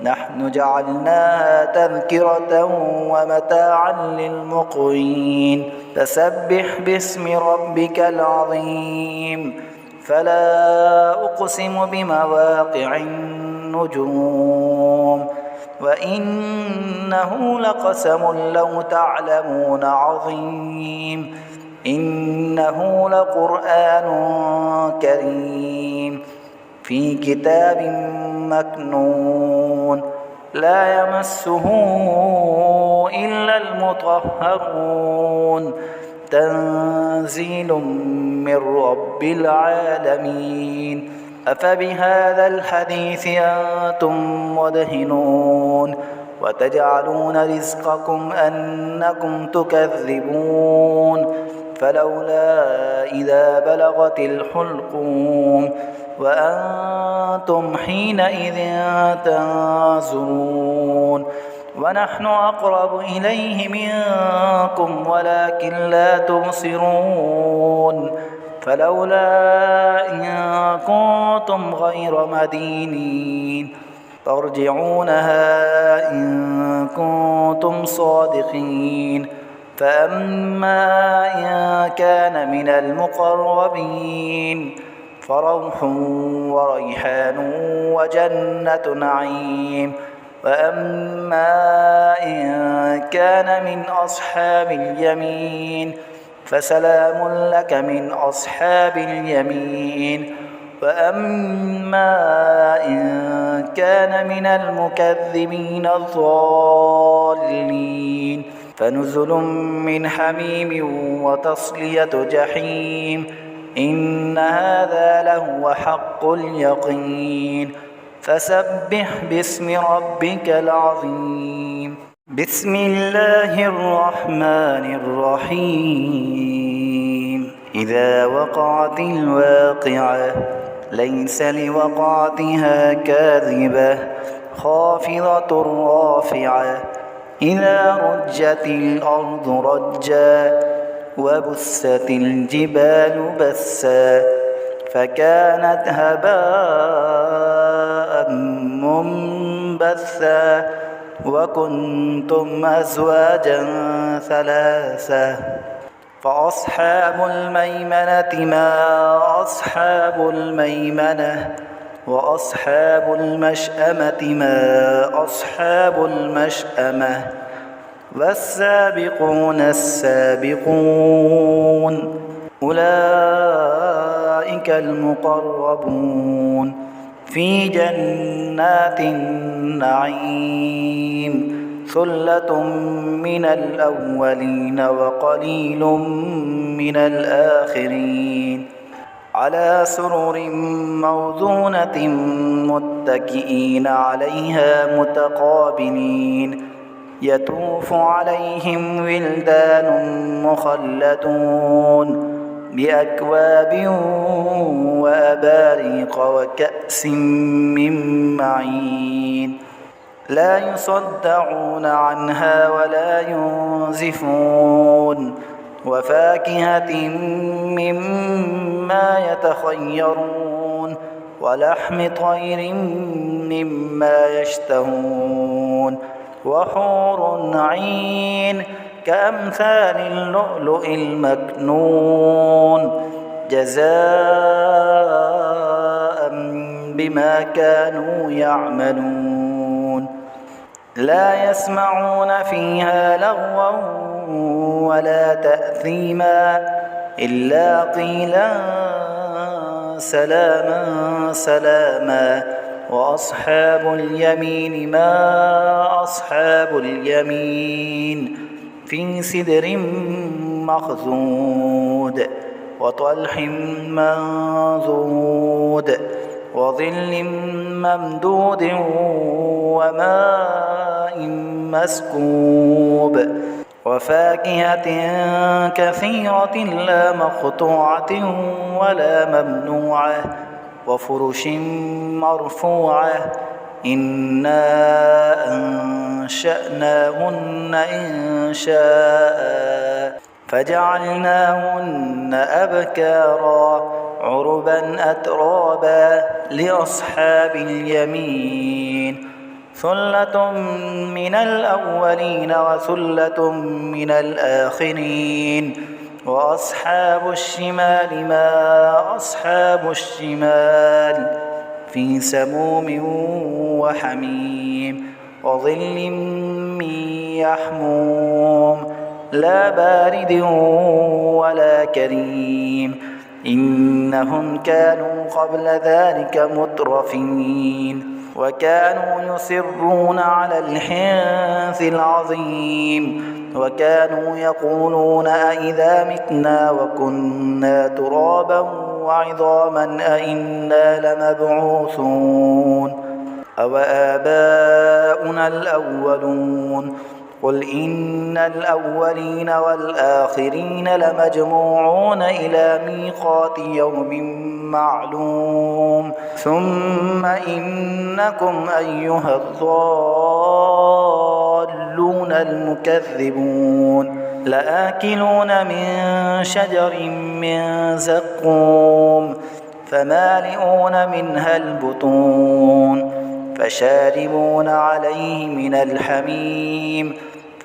نحن جعلناها تذكرة ومتاعا للمقوين فسبح باسم ربك العظيم فلا أقسم بمواقع النجوم وإنه لقسم لو تعلمون عظيم إنه لقرآن كريم في كتاب مكنون لا يمسه إلا المطهرون تنزيل من رب العالمين أفبهذا الحديث أنتم مدهنون وتجعلون رزقكم أنكم تكذبون فلولا إذا بلغت الحلقوم وأنتم حينئذ تنظرون ونحن أقرب إليه منكم ولكن لا تبصرون فلولا إن كنتم غير مدينين ترجعونها إن كنتم صادقين فأما إن كان من المقربين فروح وريحان وجنة نعيم وأما إن كان من أصحاب اليمين فسلام لك من أصحاب اليمين وأما إن كان من المكذبين الضالين فنزل من حميم وتصلية جحيم إن هذا لهو حق اليقين فسبح باسم ربك العظيم بسم الله الرحمن الرحيم إذا وقعت الواقعة ليس لوقعتها كاذبة خافضة رافعة إذا رجت الأرض رجا وبست الجبال بسا فكانت هباء منبثا وكنتم أزواجا ثلاثة فأصحاب الميمنة ما أصحاب الميمنة وأصحاب المشأمة ما أصحاب المشأمة والسابقون السابقون أولئك المقربون في جنات النعيم ثلة من الأولين وقليل من الآخرين على سرر موضونة متكئين عليها متقابلين يطوف عليهم ولدان مخلدون بأكواب وأباريق وكأس من معين لا يصدعون عنها ولا ينزفون وفاكهة مما يتخيرون ولحم طير مما يشتهون وحور عين كأمثال اللؤلؤ المكنون جزاء بما كانوا يعملون لا يسمعون فيها لغوا ولا تأثيما إلا قيلا سلاما سلاما وأصحاب اليمين ما أصحاب اليمين في سدر مخضود وطلح منضود وظل ممدود وماء مسكوب وفاكهة كثيرة لا مقطوعة ولا ممنوعة وفرش مرفوعة إنا أنشأناهن إنشاء فجعلناهن أبكارا عربا أترابا لأصحاب اليمين ثلة من الأولين وثلة من الآخرين وأصحاب الشمال ما أصحاب الشمال في سموم وحميم وظل من يحموم لا بارد ولا كريم إنهم كانوا قبل ذلك مترفين وكانوا يصرون على الحنث العظيم وكانوا يقولون أئذا متنا وكنا ترابا وعظاما أئنا لمبعوثون أوآباؤنا الأولون قل إن الأولين والآخرين لمجموعون إلى ميقات يوم معلوم ثم إنكم أيها الضالون المكذبون لآكلون من شجر من زقوم فمالئون منها البطون فشاربون عليه من الحميم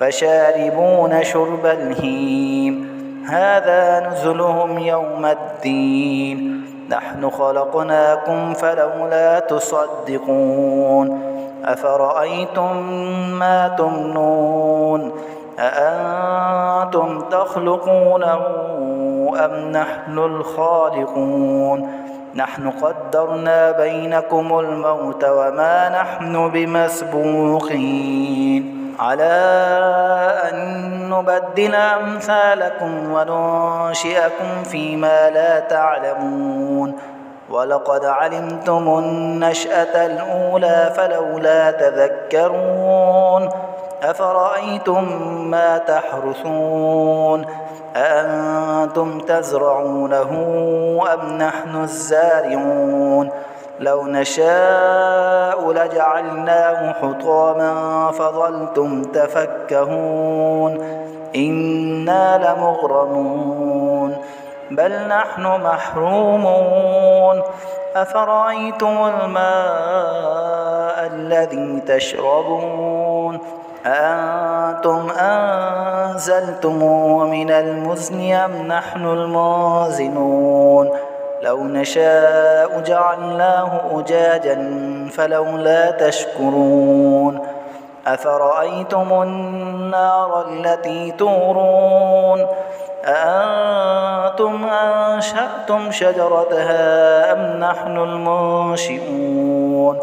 فشاربون شرب الهيم هذا نزلهم يوم الدين نحن خلقناكم فلولا تصدقون أفرأيتم ما تمنون أأنتم تخلقونه أم نحن الخالقون نحن قدرنا بينكم الموت وما نحن بمسبوقين على أن نبدل أمثالكم وننشئكم فيما لا تعلمون ولقد علمتم النشأة الأولى فلولا تذكرون أفرأيتم ما تحرثون أأنتم تزرعونه أم نحن الزارعون لو نشاء لجعلناه حطاما فظلتم تفكهون إنا لمغرمون بل نحن محرومون أفرأيتم الماء الذي تشربون أأنتم أنزلتموه من المزن أم نحن المنزلون لو نشاء جعلناه أجاجا فلولا تشكرون أفرأيتم النار التي تورون أأنتم أنشأتم شجرتها أم نحن المنشئون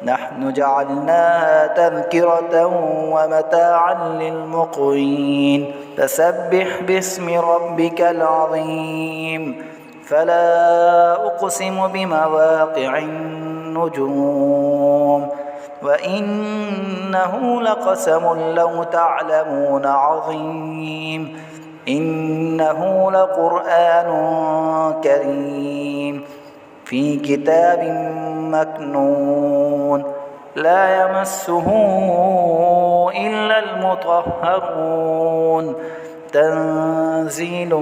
نحن جعلناها تذكرة ومتاعا للمقوين فسبح باسم ربك العظيم فلا أقسم بمواقع النجوم وإنه لقسم لو تعلمون عظيم إنه لقرآن كريم في كتاب مكنون لا يمسه إلا المطهرون تنزيل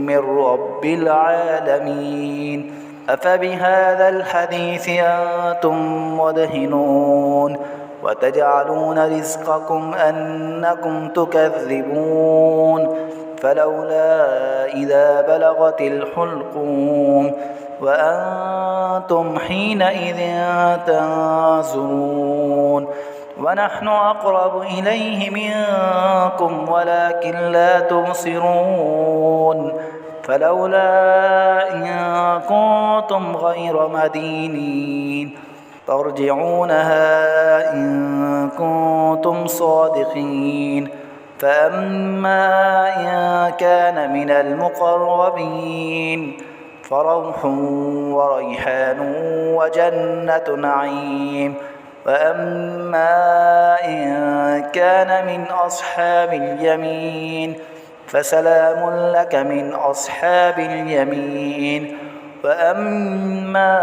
من رب العالمين أفبهذا الحديث أنتم مدهنون وتجعلون رزقكم أنكم تكذبون فلولا إذا بلغت الحلقوم وأنتم حينئذ تنظرون ونحن أقرب إليه منكم ولكن لا تبصرون فلولا إن كنتم غير مدينين ترجعونها إن كنتم صادقين فأما إن كان من المقربين فروح وريحان وجنة نعيم وأما إن كان من أصحاب اليمين فسلام لك من أصحاب اليمين وأما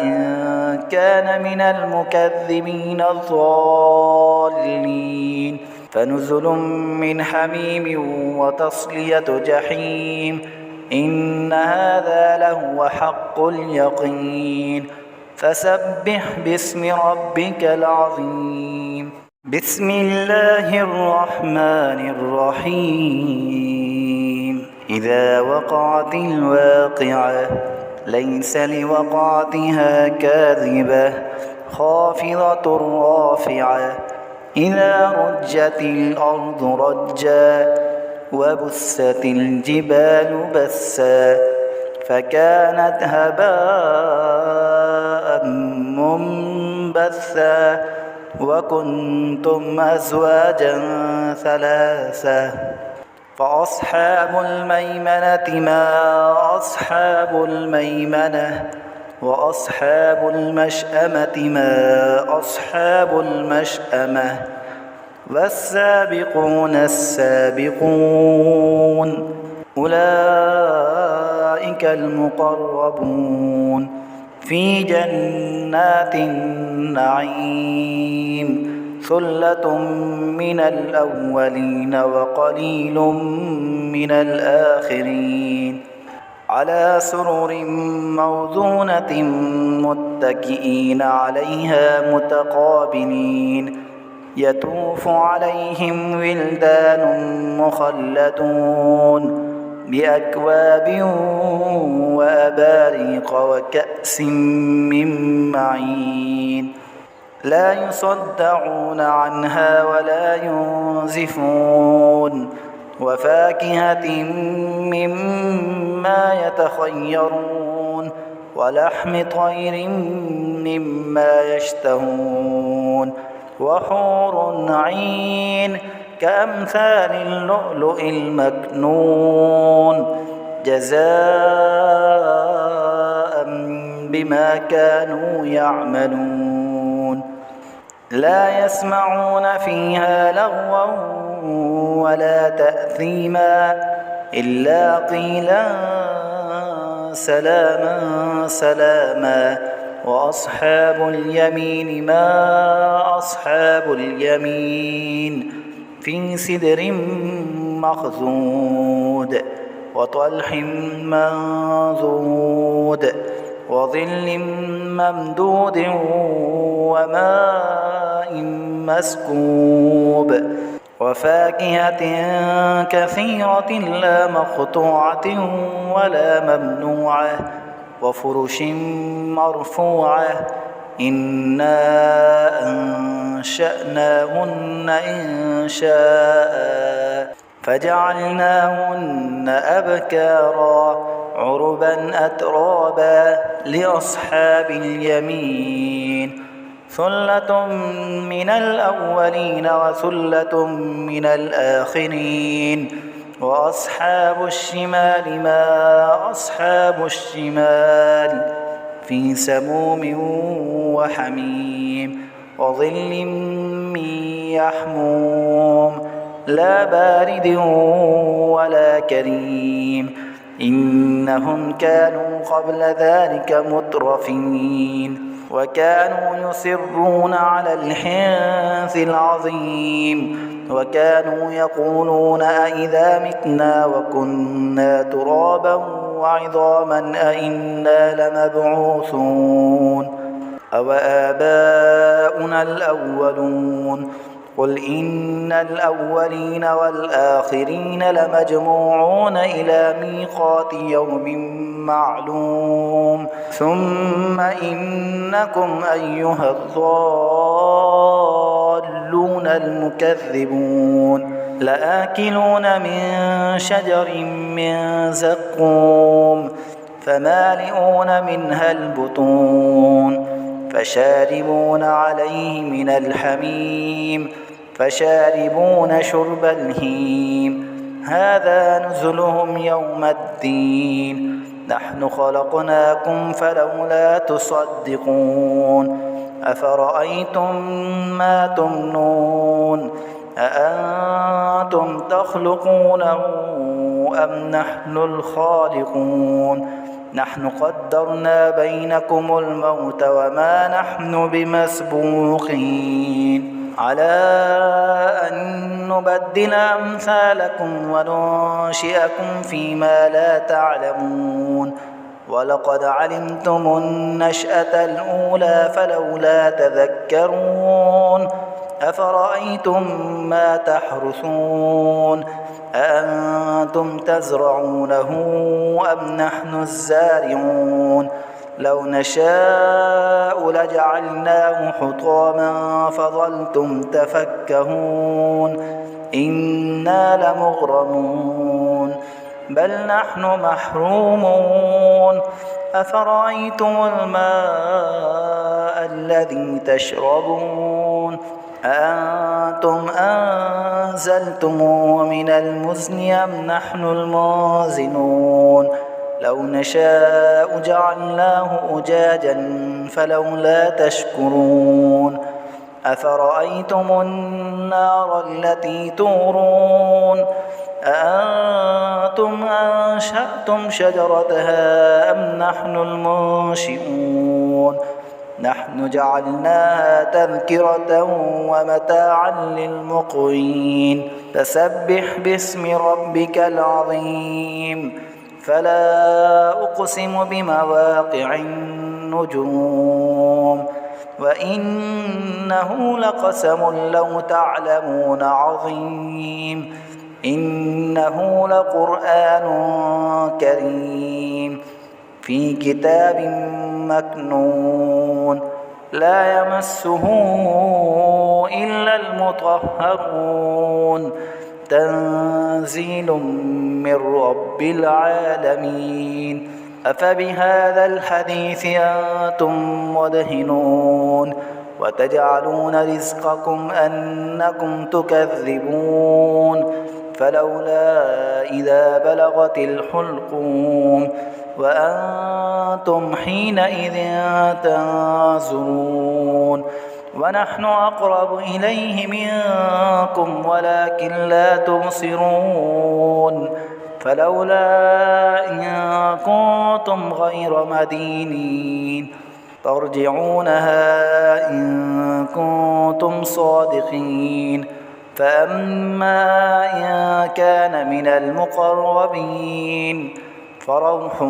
إن كان من المكذبين الضالين فنزل من حميم وتصلية جحيم إن هذا لهو حق اليقين فسبح باسم ربك العظيم بسم الله الرحمن الرحيم إذا وقعت الواقعة ليس لوقعتها كاذبة خافضة رافعة إذا رجت الأرض رجا وبست الجبال بسا فكانت هباء منبثا وكنتم أزواجا ثلاثة فأصحاب الميمنة ما أصحاب الميمنة وأصحاب المشأمة ما أصحاب المشأمة والسابقون السابقون أولئك المقربون في جنات النعيم ثلة من الأولين وقليل من الآخرين على سرر موضونة متكئين عليها متقابلين يطوف عليهم ولدان مخلدون بأكواب وأباريق وكأس من معين لا يصدعون عنها ولا ينزفون وفاكهة مما يتخيرون ولحم طير مما يشتهون وحور عين كأمثال اللؤلؤ المكنون جزاء بما كانوا يعملون لا يسمعون فيها لغوا ولا تأثيما إلا قيلا سلاما سلاما وأصحاب اليمين ما أصحاب اليمين في سدر مخضود وطلح منضود وظل ممدود وماء مسكوب وفاكهة كثيرة لا مقطوعة ولا ممنوعة وفرش مرفوعة إنا أنشأناهن إنشاء فجعلناهن أبكارا عربا أترابا لأصحاب اليمين ثلة من الأولين وثلة من الآخرين وأصحاب الشمال ما أصحاب الشمال في سموم وحميم وظل من يحموم لا بارد ولا كريم إنهم كانوا قبل ذلك مترفين وكانوا يصرون على الحنث العظيم وكانوا يقولون أئذا متنا وكنا ترابا وعظاما أئنا لمبعوثون أو آباؤنا الأولون قل إن الأولين والآخرين لمجموعون إلى ميقات يوم معلوم ثم إنكم أيها الضالون المكذبون لآكلون من شجر من زقوم فمالئون منها البطون فشاربون عليه من الحميم فشاربون شرب الهيم هذا نزلهم يوم الدين نحن خلقناكم فلولا تصدقون أفرأيتم ما تمنون أأنتم تخلقونه أم نحن الخالقون نحن قدرنا بينكم الموت وما نحن بمسبوقين على أن نبدل أمثالكم وننشئكم فيما لا تعلمون ولقد علمتم النشأة الأولى فلولا تذكرون أفرأيتم ما تحرثون أأنتم تزرعونه أم نحن الزارعون لو نشاء لجعلناه حطاما فظلتم تفكهون إنا لمغرمون بل نحن محرومون أفرأيتم الماء الذي تشربون أأنتم أنزلتموه من المزن أم نحن المنزلون لو نشاء جعلناه أجاجا فلولا تشكرون أفرأيتم النار التي تورون أأنتم أنشأتم شجرتها أم نحن المنشئون نحن جعلناها تذكرة ومتاعا للمقوين فسبح باسم ربك العظيم فلا أقسم بمواقع النجوم وإنه لقسم لو تعلمون عظيم إنه لقرآن كريم في كتاب مكنون لا يمسه إلا المطهرون تنزيل من رب العالمين أفبهذا الحديث أنتم مدهنون وتجعلون رزقكم أنكم تكذبون فلولا إذا بلغت الحلقوم وأنتم حينئذ تنظرون ونحن أقرب إليه منكم ولكن لا تبصرون فلولا إن كنتم غير مدينين ترجعونها إن كنتم صادقين فأما إن كان من المقربين فروح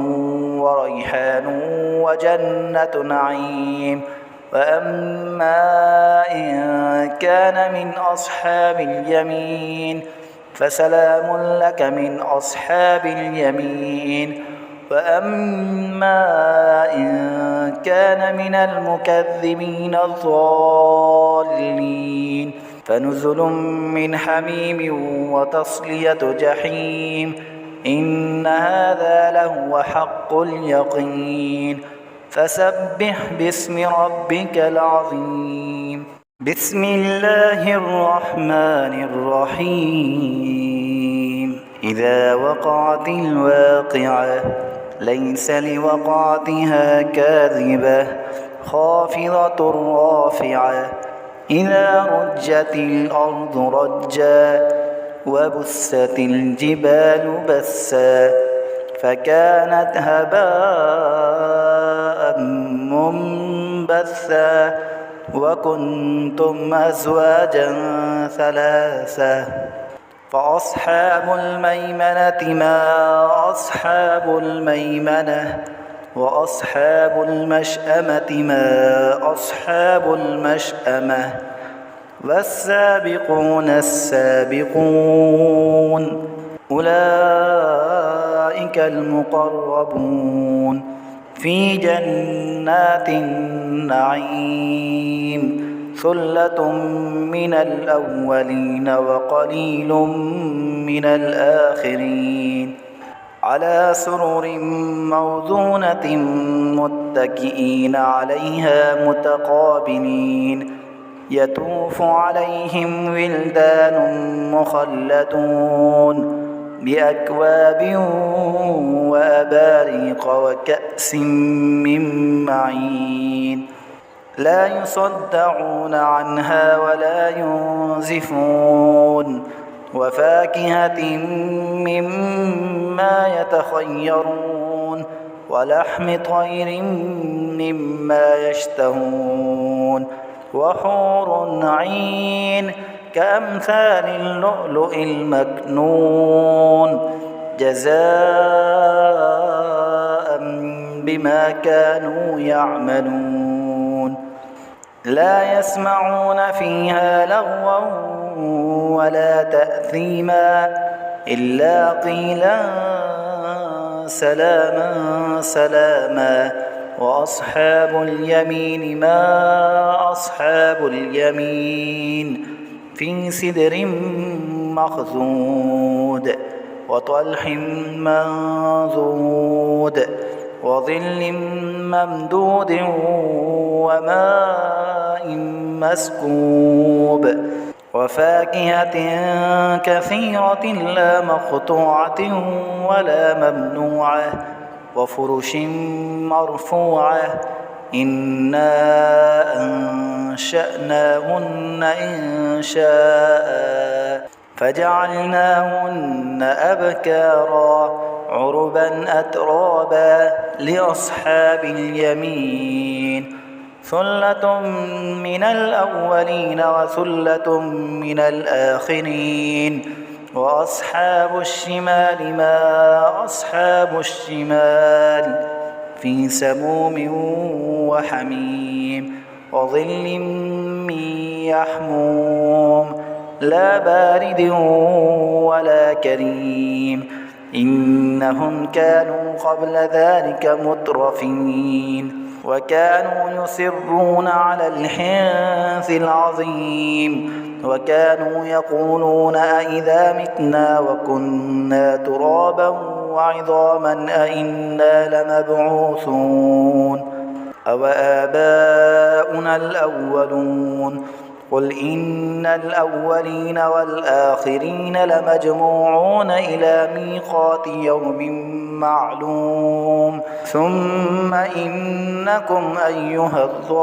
وريحان وجنة نعيم وأما إن كان من أصحاب اليمين فسلام لك من أصحاب اليمين وأما إن كان من المكذبين الضالين فنزل من حميم وتصلية جحيم إن هذا لهو حق اليقين فسبح باسم ربك العظيم بسم الله الرحمن الرحيم إذا وقعت الواقعة ليس لوقعتها كاذبة خافضة رافعة إذا رجت الأرض رجا وبست الجبال بسا فكانت هباء منبثا وكنتم أزواجا ثلاثة فأصحاب الميمنة ما أصحاب الميمنة وأصحاب المشأمة ما أصحاب المشأمة والسابقون السابقون أولئك المقربون في جنات النعيم ثلة من الأولين وقليل من الآخرين على سرر موضونة متكئين عليها متقابلين يطوف عليهم ولدان مخلدون بأكواب وأباريق وكأس من معين لا يصدعون عنها ولا ينزفون وفاكهة مما يتخيرون ولحم طير مما يشتهون وحور عين كأمثال اللؤلؤ المكنون جزاء بما كانوا يعملون لا يسمعون فيها لغوا ولا تأثيما إلا قيلا سلاما سلاما وأصحاب اليمين ما أصحاب اليمين في سدر مخضود وطلح منضود وظل ممدود وماء مسكوب وفاكهة كثيرة لا مقطوعة ولا ممنوعة وفرش مرفوعة إنا أنشأناهن إنشاء فجعلناهن أبكارا عربا أترابا لأصحاب اليمين ثلة من الأولين وثلة من الآخرين وأصحاب الشمال ما أصحاب الشمال في سموم وحميم وظل من يحموم لا بارد ولا كريم إنهم كانوا قبل ذلك مترفين وكانوا يصرون على الحنث العظيم وكانوا يقولون أئذا متنا وكنا ترابا وعظاما أئنا لمبعوثون أوآباؤنا الأولون قل إن الأولين والآخرين لمجموعون إلى ميقات يوم معلوم ثم إنكم أيها الضالون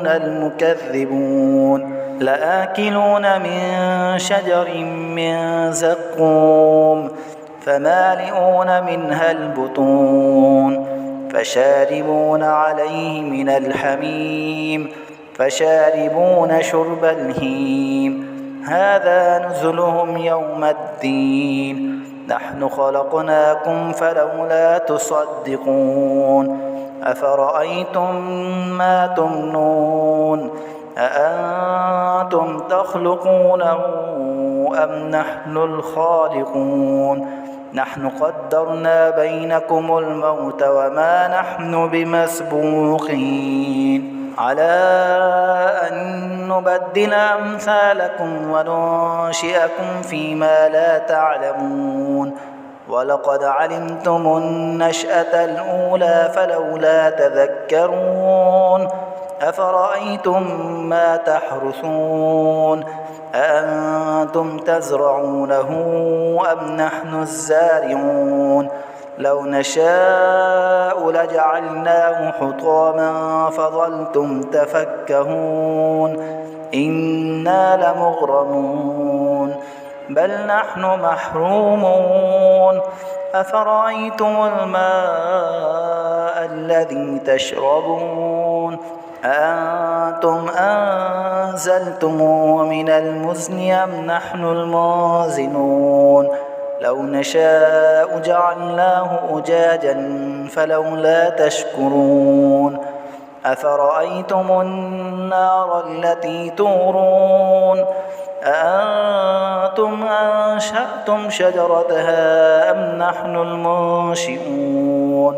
المكذبون لآكلون من شجر من زقوم فمالئون منها البطون فشاربون عليه من الحميم فشاربون شرب الهيم هذا نزلهم يوم الدين نحن خلقناكم فلولا تصدقون أفرأيتم ما تمنون أأنتم تخلقونه أم نحن الخالقون نحن قدرنا بينكم الموت وما نحن بمسبوقين على أن نبدل أمثالكم وننشئكم فيما لا تعلمون ولقد علمتم النشأة الأولى فلولا تذكرون أفرأيتم ما تحرثون أأنتم تزرعونه أم نحن الزارعون لو نشاء لجعلناه حطاما فظلتم تفكهون إنا لمغرمون بل نحن محرومون أفرأيتم الماء الذي تشربون أأنتم أنزلتموه من المزن أم نحن المنزلون لو نشاء جعلناه أجاجا فلولا تشكرون أفرأيتم النار التي تورون أأنتم أنشأتم شجرتها أم نحن المنشئون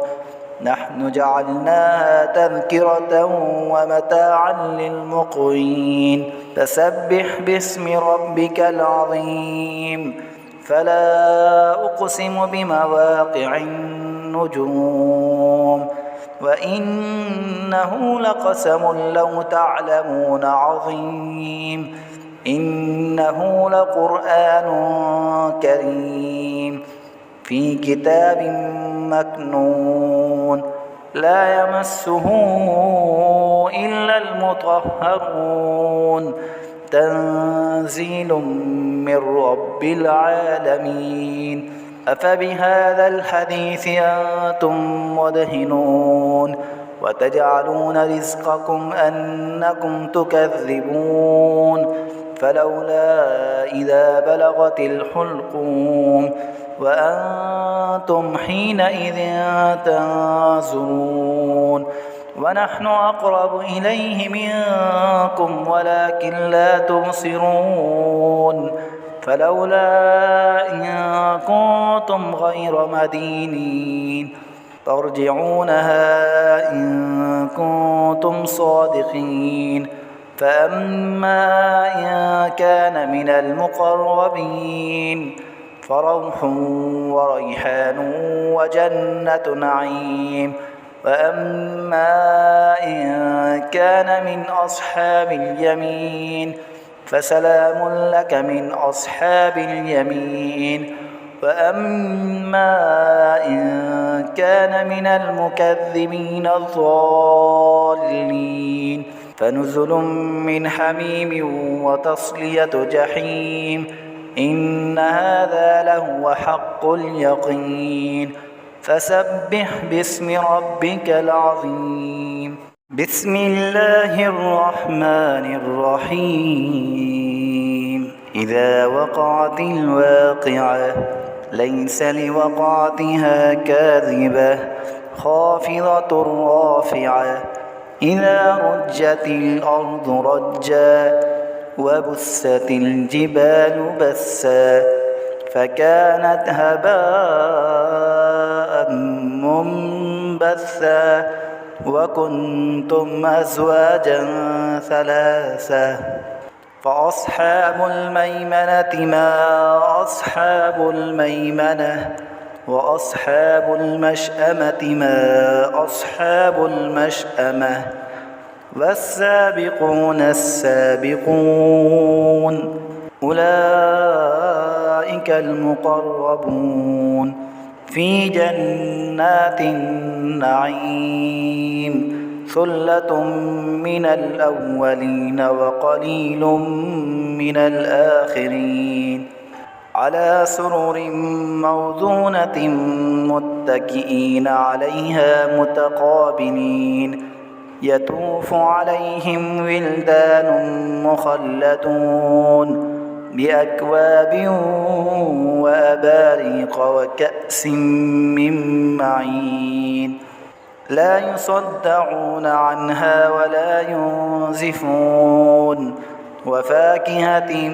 نحن جعلناها تذكرة ومتاعا للمقوين فسبح باسم ربك العظيم فلا أقسم بمواقع النجوم وإنه لقسم لو تعلمون عظيم إنه لقرآن كريم في كتاب مكنون لا يمسه إلا المطهرون تنزيل من رب العالمين أفبهذا الحديث أنتم مدهنون وتجعلون رزقكم أنكم تكذبون فلولا إذا بلغت الحلقوم وأنتم حينئذ تنظرون ونحن أقرب إليه منكم ولكن لا تبصرون فلولا إن كنتم غير مدينين ترجعونها إن كنتم صادقين فأما إن كان من المقربين فروح وريحان وجنة نعيم وأما إن كان من أصحاب اليمين فسلام لك من أصحاب اليمين وأما إن كان من المكذبين الضالين فنزل من حميم وتصلية جحيم إن هذا لهو حق اليقين فسبح باسم ربك العظيم بسم الله الرحمن الرحيم إذا وقعت الواقعة ليس لوقعتها كاذبة خافضة رافعة إذا رجت الأرض رجا وبست الجبال بسا فكانت هباء منبثا وكنتم أزواجا ثلاثة فأصحاب الميمنة ما أصحاب الميمنة وأصحاب المشأمة ما أصحاب المشأمة والسابقون السابقون أولئك المقربون في جنات النعيم ثلة من الأولين وقليل من الآخرين على سرر موضونة متكئين عليها متقابلين يطوف عليهم ولدان مخلدون بأكواب وأباريق وكأس من معين لا يصدعون عنها ولا ينزفون وفاكهة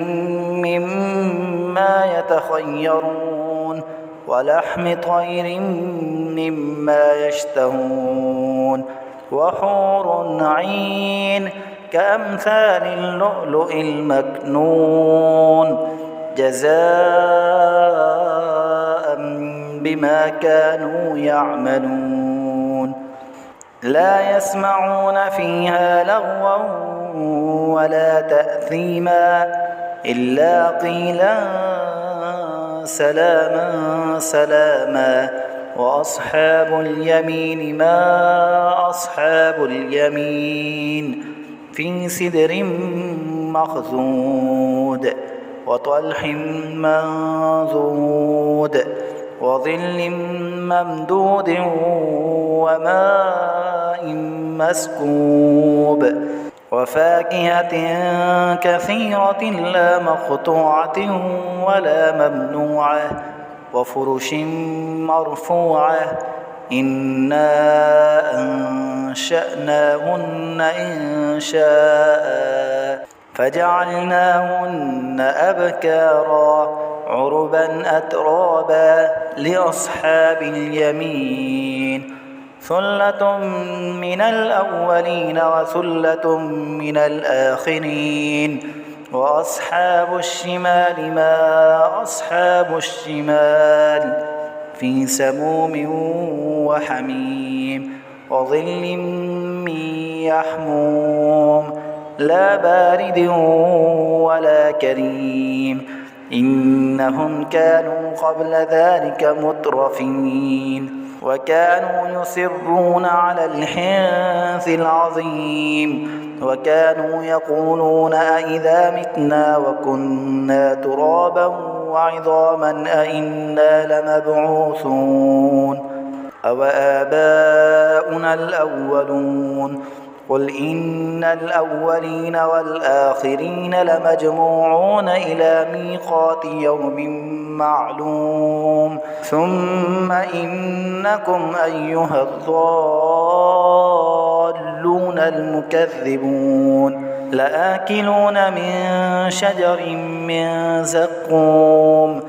مما يتخيرون ولحم طير مما يشتهون وحور عين كأمثال اللؤلؤ المكنون جزاء بما كانوا يعملون لا يسمعون فيها لغوا ولا تأثيما إلا قيلا سلاما سلاما وأصحاب اليمين ما أصحاب اليمين في سدر مخضود وطلح منضود وظل ممدود وماء مسكوب وفاكهة كثيرة لا مقطوعة ولا ممنوعة وفرش مرفوعة إنا أنشأناهن إنشاء فجعلناهن أبكارا عربا أترابا لأصحاب اليمين ثلة من الأولين وثلة من الآخرين وأصحاب الشمال ما أصحاب الشمال في سموم وحميم وظل من يحموم لا بارد ولا كريم إنهم كانوا قبل ذلك مترفين وكانوا يصرون على الحنث العظيم وكانوا يقولون أئذا متنا وكنا ترابا وعظاما أئنا لمبعوثون أوآباؤنا الأولون قل إن الأولين والآخرين لمجموعون إلى ميقات يوم معلوم ثم إنكم أيها الضالون المكذبون لآكلون من شجر من زقوم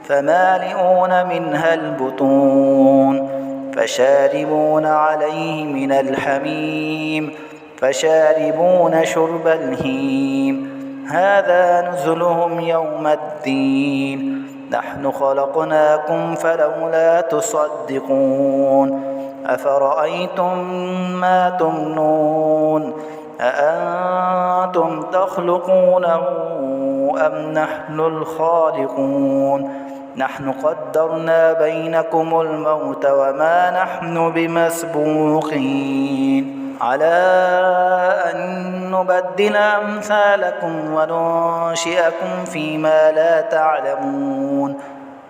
فمالئون منها البطون فشاربون عليه من الحميم فشاربون شرب الهيم هذا نزلهم يوم الدين نحن خلقناكم فلولا تصدقون أفرأيتم ما تمنون أأنتم تخلقونه أم نحن الخالقون نحن قدرنا بينكم الموت وما نحن بمسبوقين على أن نبدل أمثالكم وننشئكم فيما لا تعلمون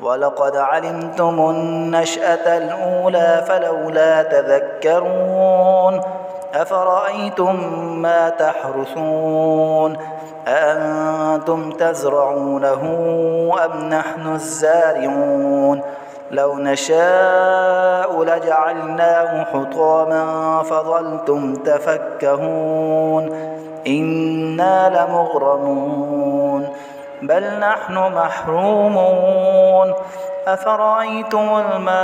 ولقد علمتم النشأة الأولى فلولا تذكرون أفرأيتم ما تحرثون أأنتم تزرعونه أم نحن الزارعون لو نشاء لجعلناه حطاما فظلتم تفكهون إنا لمغرمون بل نحن محرومون أفرأيتم الماء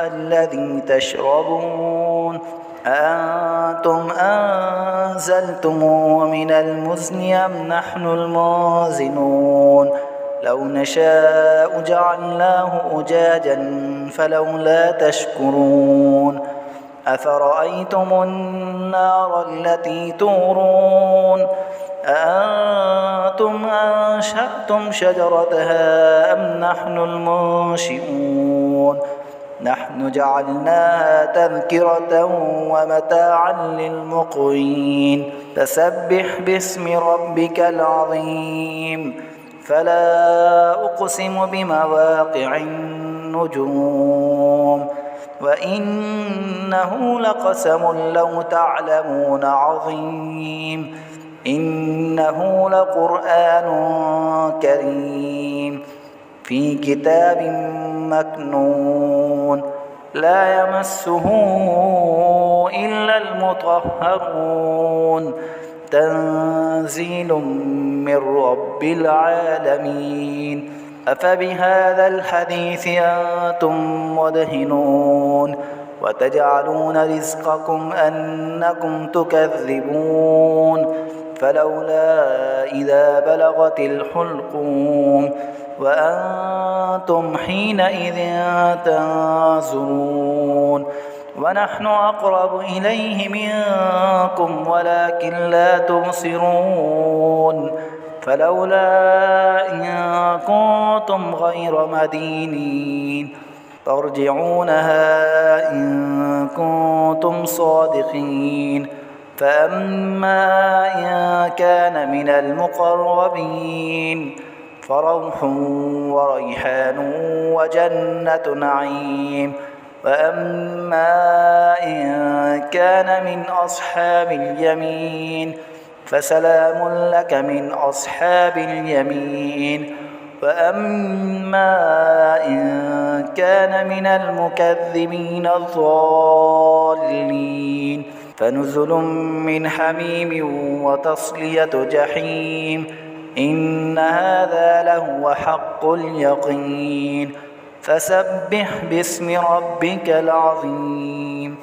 الذي تشربون أأنتم أنزلتموه من المزن أم نحن المنزلون لو نشاء جعلناه أجاجا فلولا تشكرون أفرأيتم النار التي تورون أأنتم أنشأتم شجرتها أم نحن المنشئون نحن جعلناها تذكرة ومتاعا للمقوين فسبح باسم ربك العظيم فلا أقسم بمواقع النجوم وإنه لقسم لو تعلمون عظيم إنه لقرآن كريم في كتاب مكنون لا يمسه إلا المطهرون تنزيل من رب العالمين أفبهذا الحديث أنتم مدهنون وتجعلون رزقكم أنكم تكذبون فلولا إذا بلغت الحلقوم وأنتم حينئذ تنظرون ونحن أقرب إليه منكم ولكن لا تبصرون فلولا إن كنتم غير مدينين ترجعونها إن كنتم صادقين فأما إن كان من المقربين فروح وريحان وجنة نعيم وأما إن كان من أصحاب اليمين فسلام لك من أصحاب اليمين وأما إن كان من المكذبين الضالين فنزل من حميم وتصلية جحيم إن هذا لهو حق اليقين فسبح باسم ربك العظيم